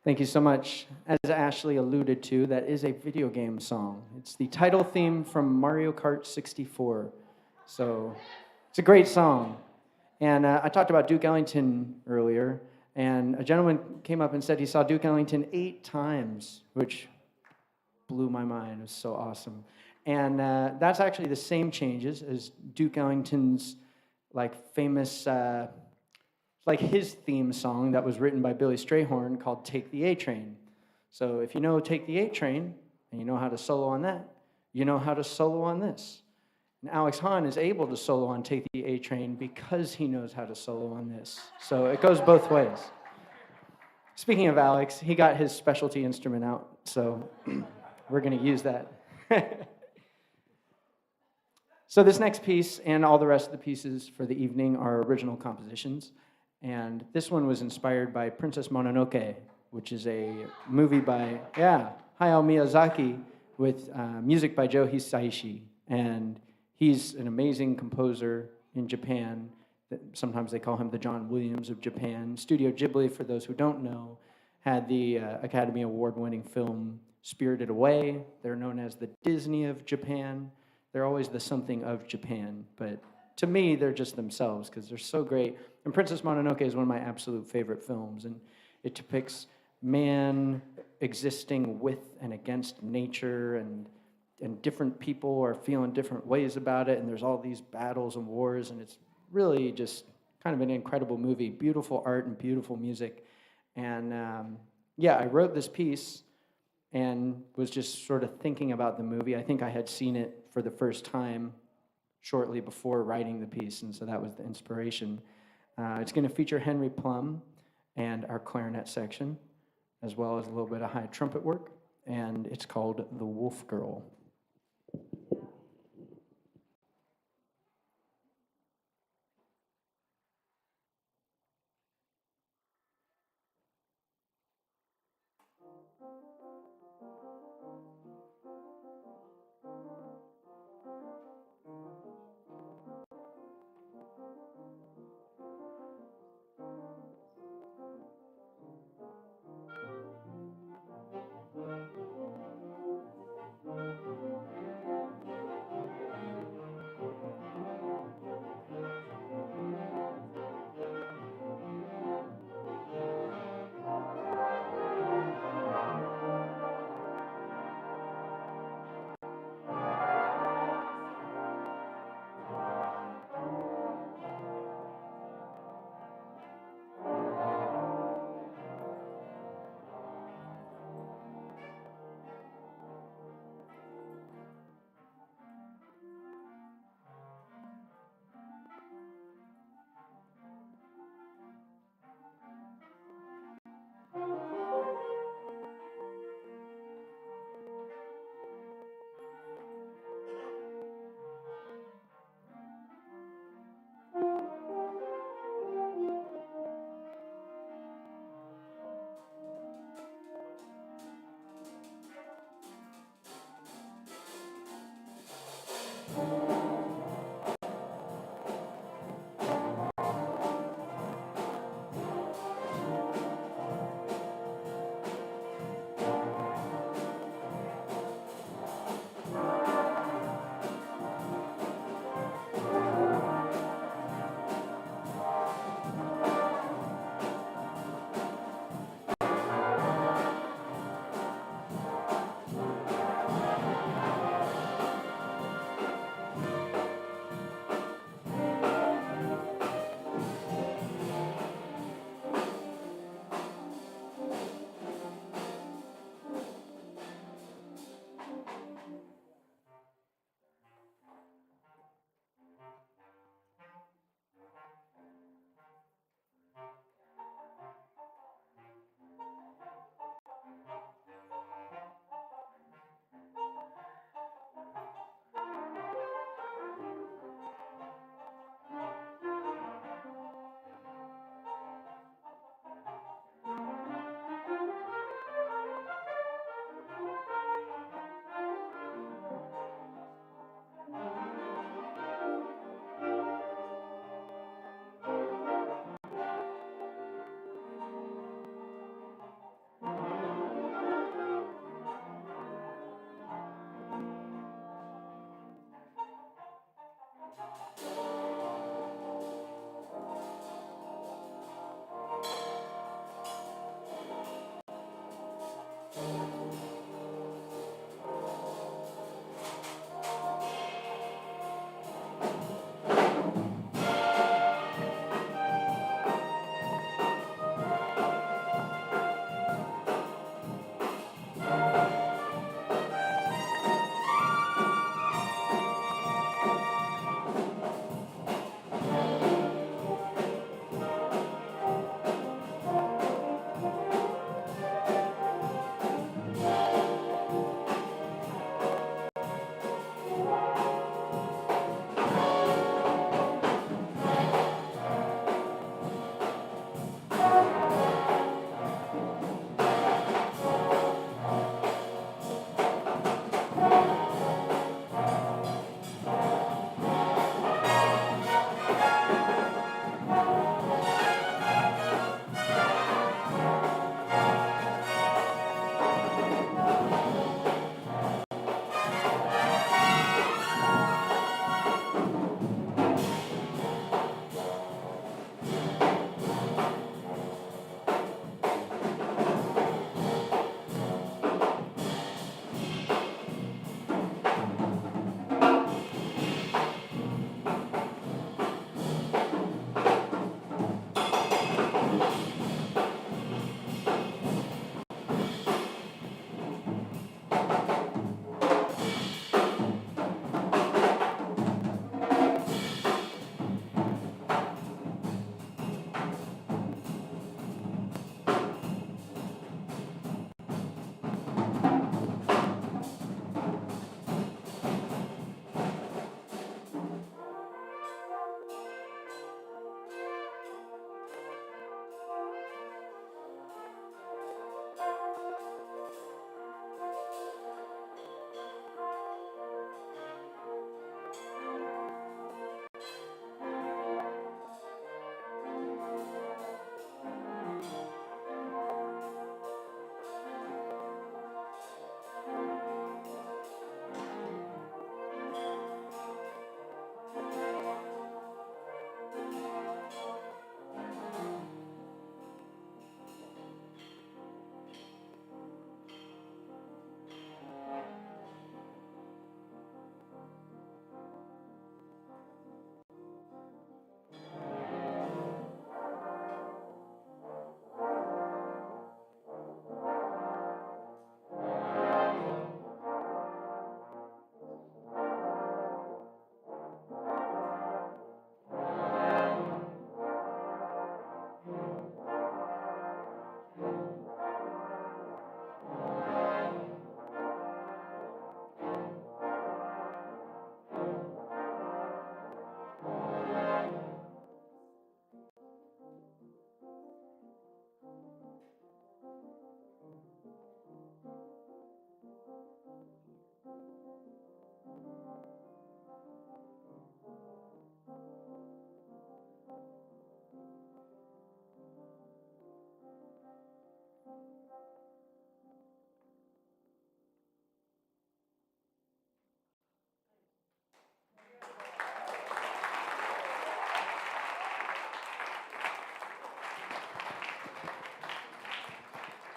Thank you so much. As Ashley alluded to, that is a video game song. It's the title theme from Mario Kart 64. So it's a great song. And I talked about Duke Ellington earlier, and a gentleman came up and said he saw Duke Ellington 8 times, which blew my mind. It was so awesome. And that's actually the same changes as Duke Ellington's famous his theme song that was written by Billy Strayhorn called Take the A Train. So if you know Take the A Train, and you know how to solo on that, you know how to solo on this. And Alex Hahn is able to solo on Take the A Train because he knows how to solo on this. So it goes both ways. Speaking of Alex, he got his specialty instrument out, so we're going to use that. So this next piece and all the rest of the pieces for the evening are original compositions. And this one was inspired by Princess Mononoke, which is a movie by, Hayao Miyazaki with music by Joe Hisaishi. And he's an amazing composer in Japan. Sometimes they call him the John Williams of Japan. Studio Ghibli, for those who don't know, had the Academy Award-winning film Spirited Away. They're known as the Disney of Japan. They're always the something of Japan, but to me, they're just themselves because they're so great. And Princess Mononoke is one of my absolute favorite films, and it depicts man existing with and against nature, and different people are feeling different ways about it, and there's all these battles and wars, and it's really just kind of an incredible movie. Beautiful art and beautiful music. And I wrote this piece and was just sort of thinking about the movie. I think I had seen it for the first time shortly before writing the piece, and so that was the inspiration. It's going to feature Henry Plum and our clarinet section, as well as a little bit of high trumpet work, and it's called The Wolf Girl.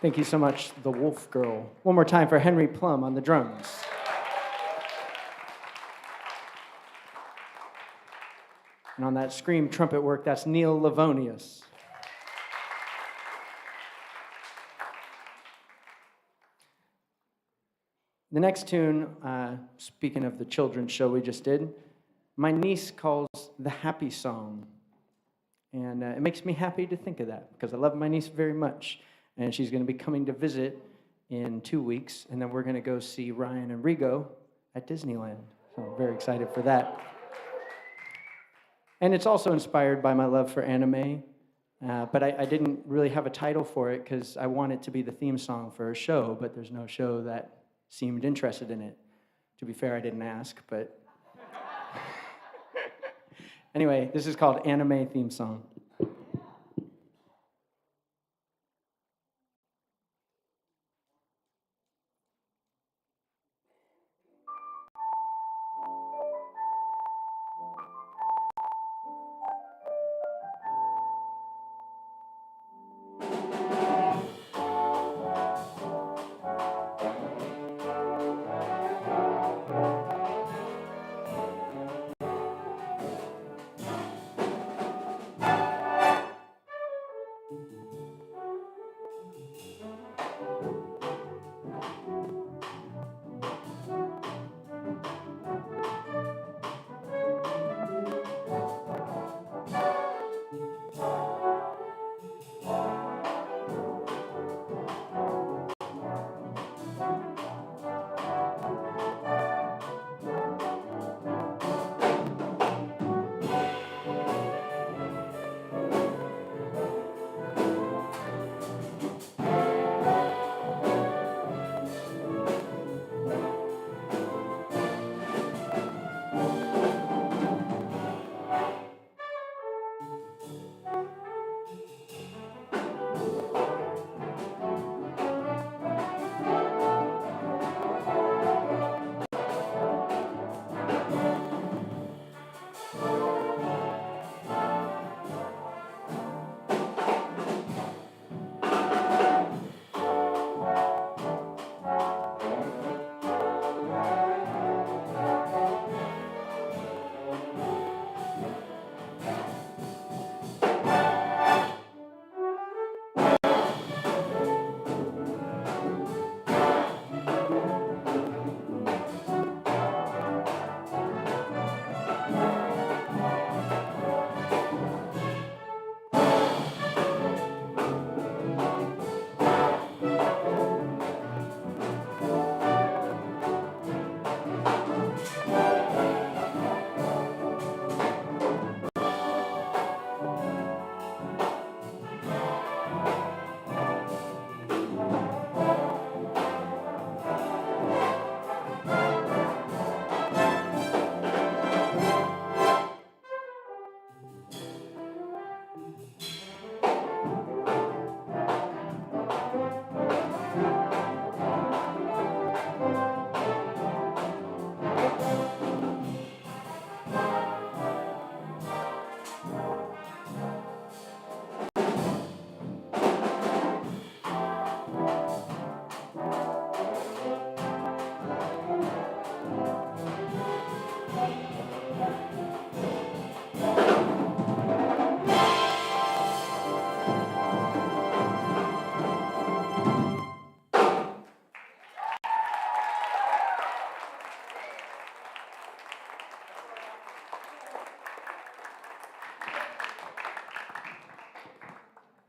Thank you so much, the Wolf Girl. One more time for Henry Plum on the drums. And on that scream trumpet work, that's Neil Livonius. The next tune, speaking of the children's show we just did, my niece calls the Happy Song. And it makes me happy to think of that because I love my niece very much. And she's going to be coming to visit in 2 weeks. And then we're going to go see Ryan and Rigo at Disneyland. So I'm very excited for that. And it's also inspired by my love for anime. But I didn't really have a title for it because I want it to be the theme song for a show. But there's no show that seemed interested in it. To be fair, I didn't ask. But anyway, this is called Anime Theme Song.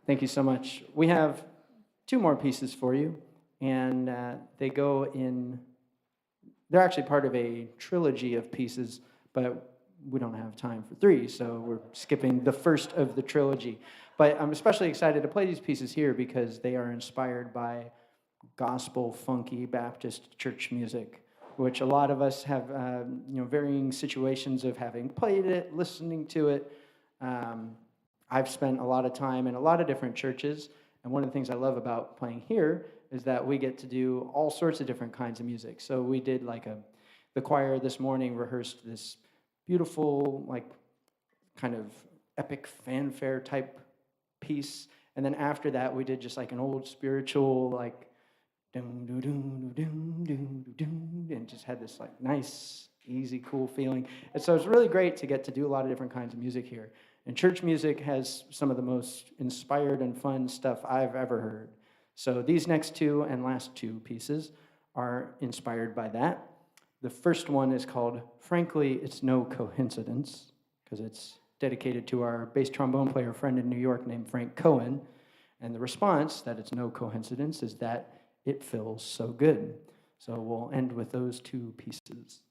Thank you so much. We have 2 more pieces for you, and they go in, they're actually part of a trilogy of pieces, but we don't have time for 3, so we're skipping the first of the trilogy. But I'm especially excited to play these pieces here because they are inspired by gospel, funky Baptist church music. which a lot of us have, varying situations of having played it, listening to it. I've spent a lot of time in a lot of different churches, and one of the things I love about playing here is that we get to do all sorts of different kinds of music. So we did the choir this morning rehearsed this beautiful, kind of epic fanfare type piece, and then after that we did just an old spiritual doom doom doom doom doom doom, and just had this nice, easy, cool feeling. And so it's really great to get to do a lot of different kinds of music here. And church music has some of the most inspired and fun stuff I've ever heard. So these next two and last two pieces are inspired by that. The first one is called Frankly, It's No Coincidence, because it's dedicated to our bass trombone player friend in New York named Frank Cohen. And the response that it's no coincidence is that it feels so good. So we'll end with those two pieces.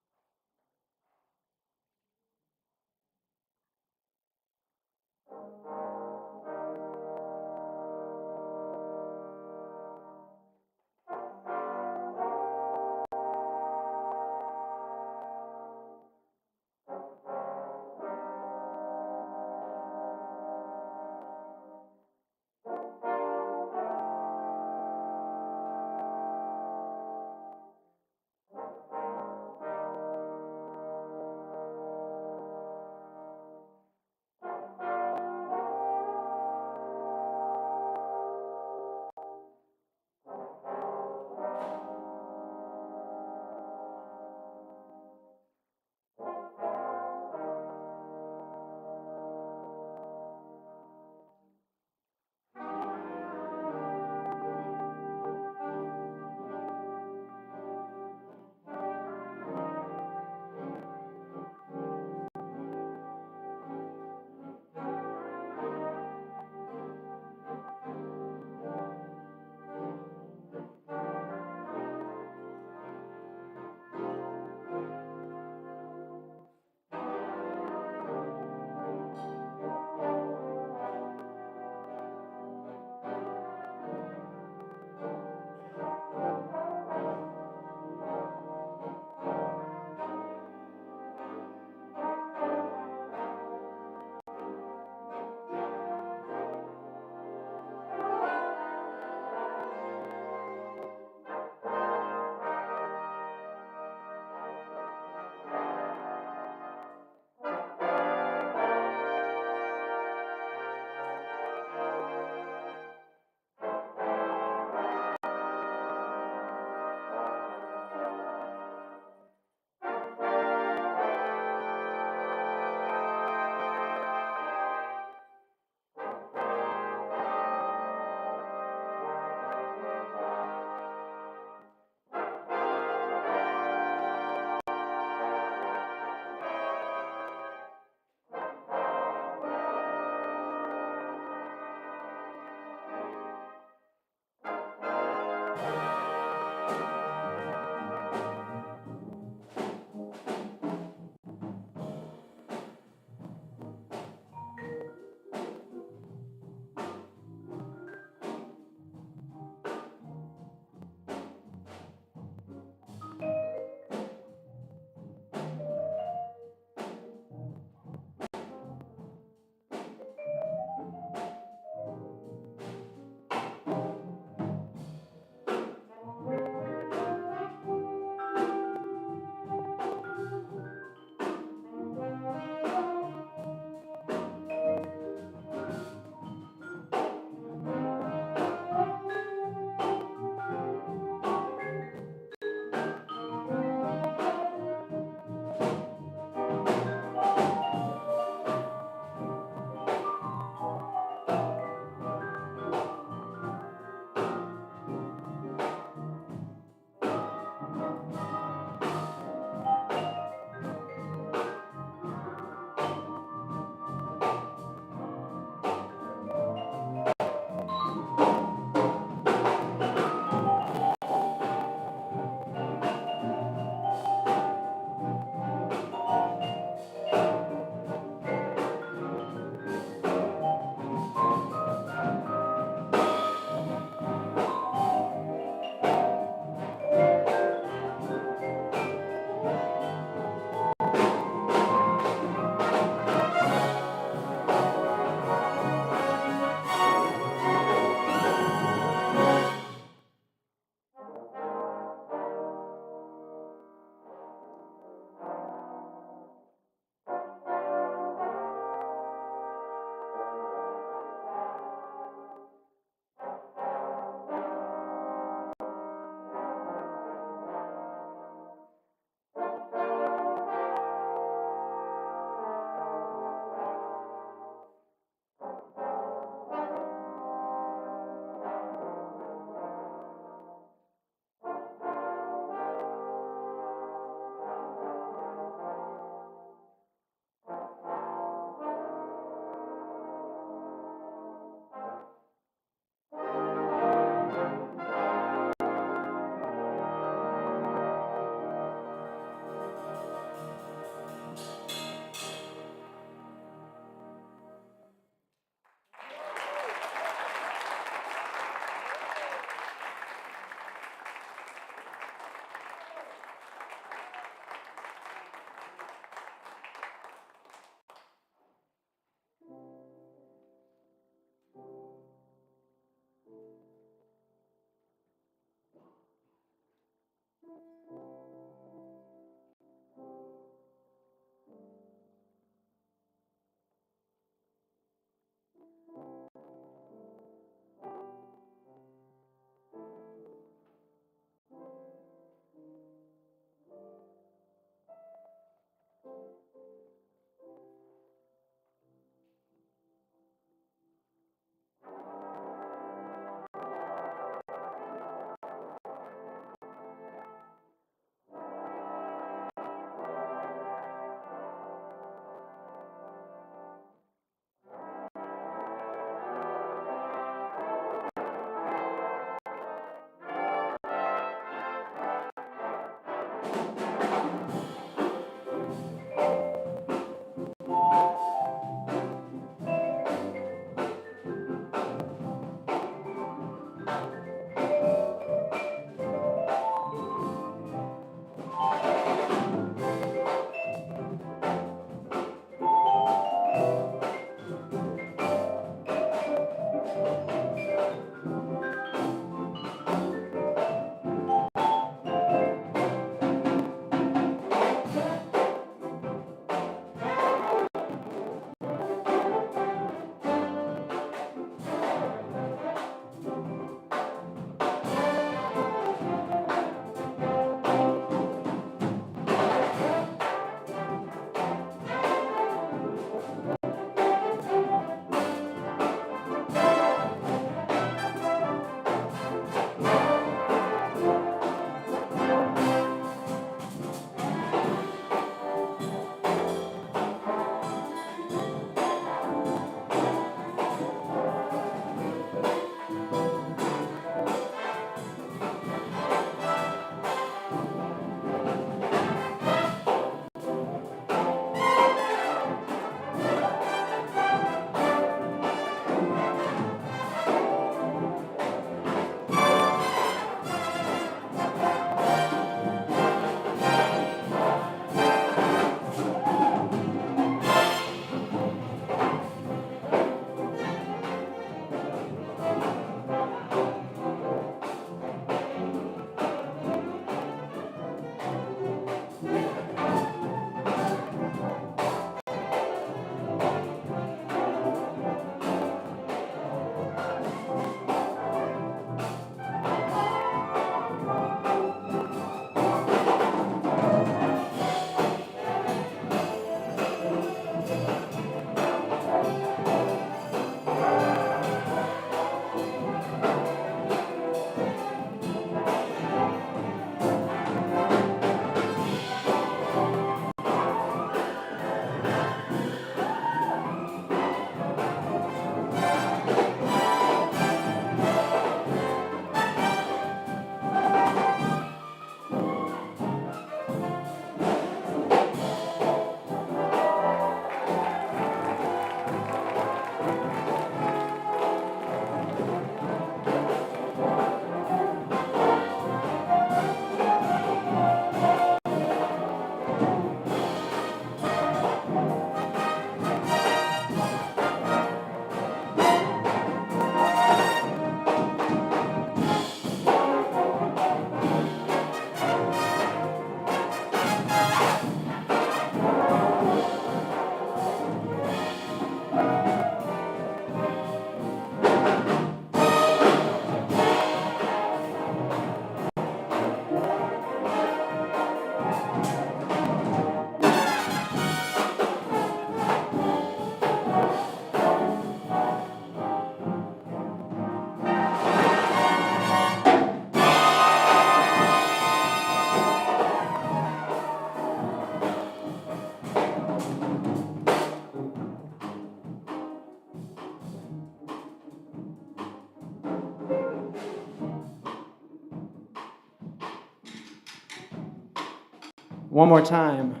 One more time.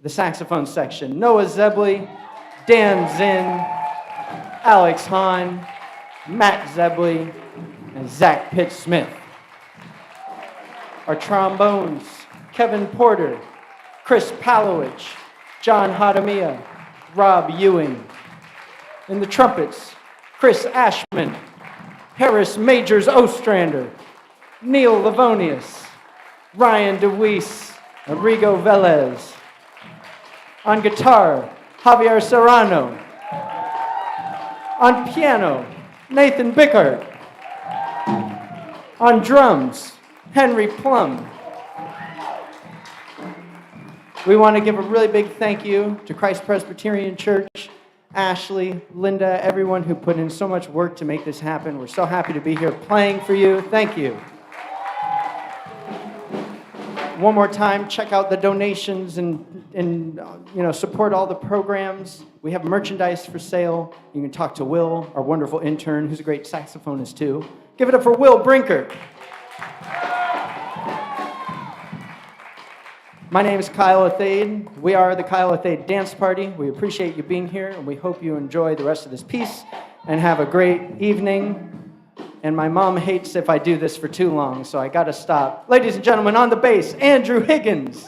The saxophone section. Noah Zebley, Dan Zinn, Alex Hahn, Matt Zebley, and Zach Pitt-Smith. Our trombones, Kevin Porter, Chris Palowich, John Hadamia, Rob Ewing. In the trumpets, Chris Ashman, Harris Majors Ostrander, Neil Livonius, Ryan DeWeese, and Rigo Velez. On guitar, Javier Serrano. On piano, Nathan Bickert. On drums, Henry Plum. We want to give a really big thank you to Christ Presbyterian Church, Ashley, Linda, everyone who put in so much work to make this happen. We're so happy to be here playing for you. Thank you. One more time, check out the donations and support all the programs. We have merchandise for sale. You can talk to Will, our wonderful intern, who's a great saxophonist too. Give it up for Will Brinker. My name is Kyle Athayde. We are the Kyle Athayde Dance Party. We appreciate you being here, and we hope you enjoy the rest of this piece and have a great evening. And my mom hates if I do this for too long, so I got to stop. Ladies and gentlemen, on the bass, Andrew Higgins.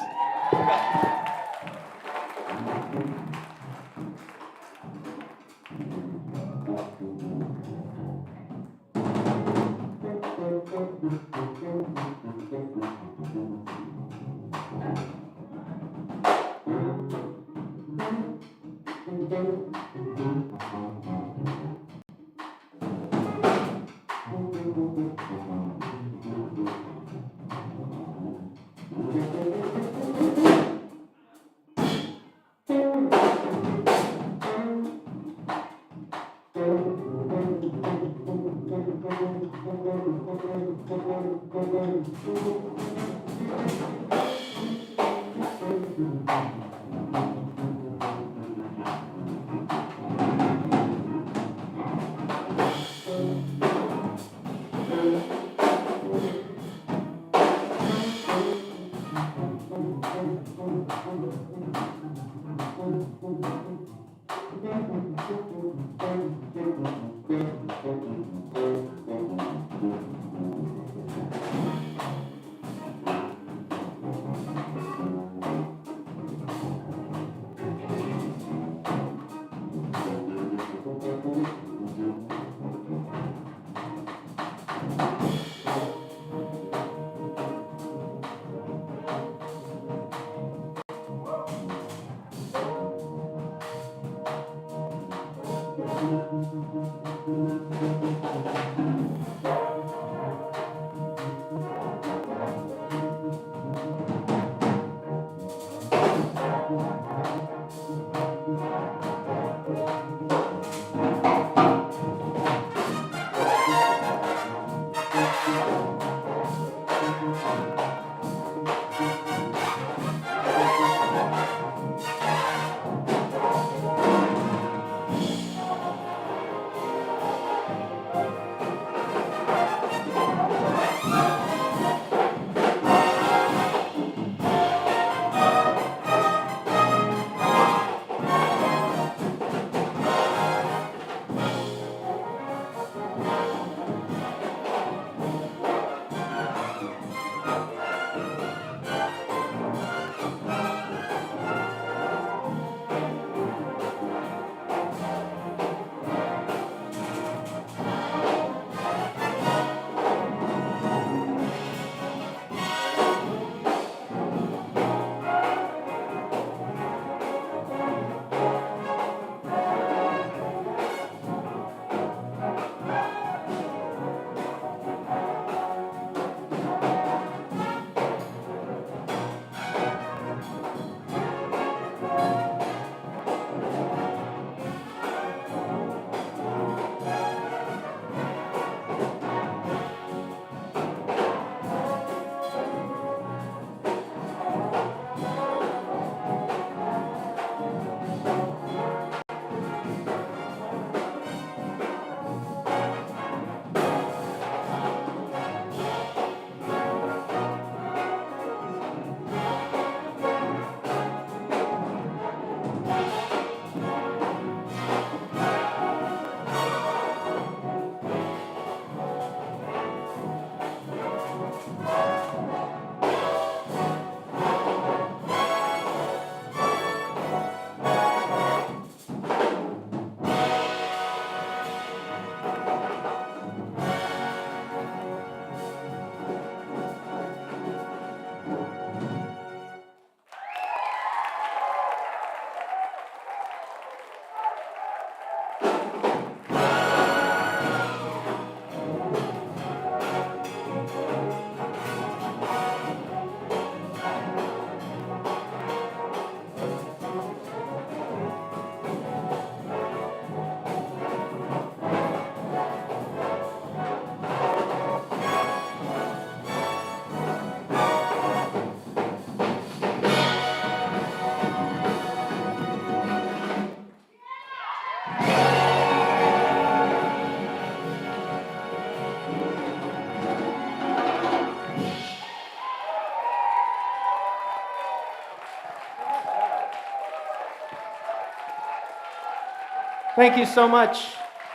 Thank you so much.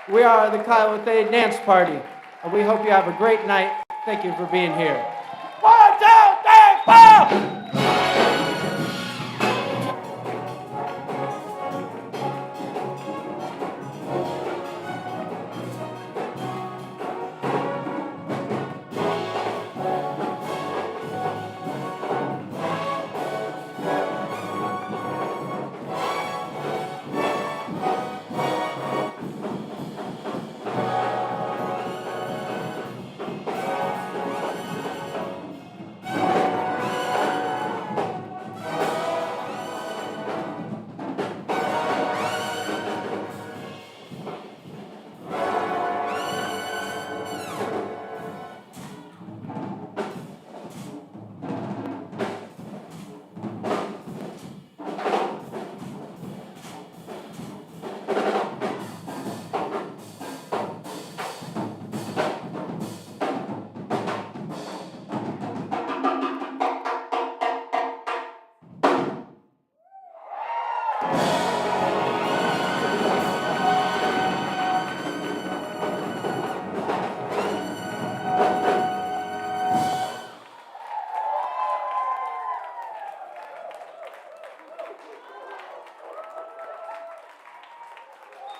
We are the Kyle Athayde Dance Party, and we hope you have a great night. Thank you for being here. 1, 2, 3, 4!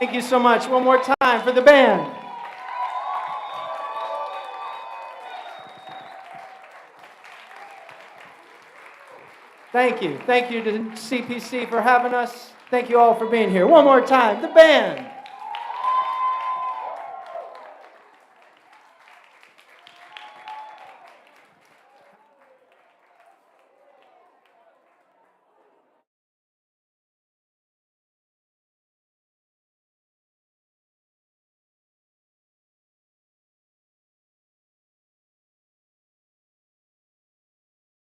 Thank you so much. One more time for the band. Thank you. Thank you to CPC for having us. Thank you all for being here. One more time, the band.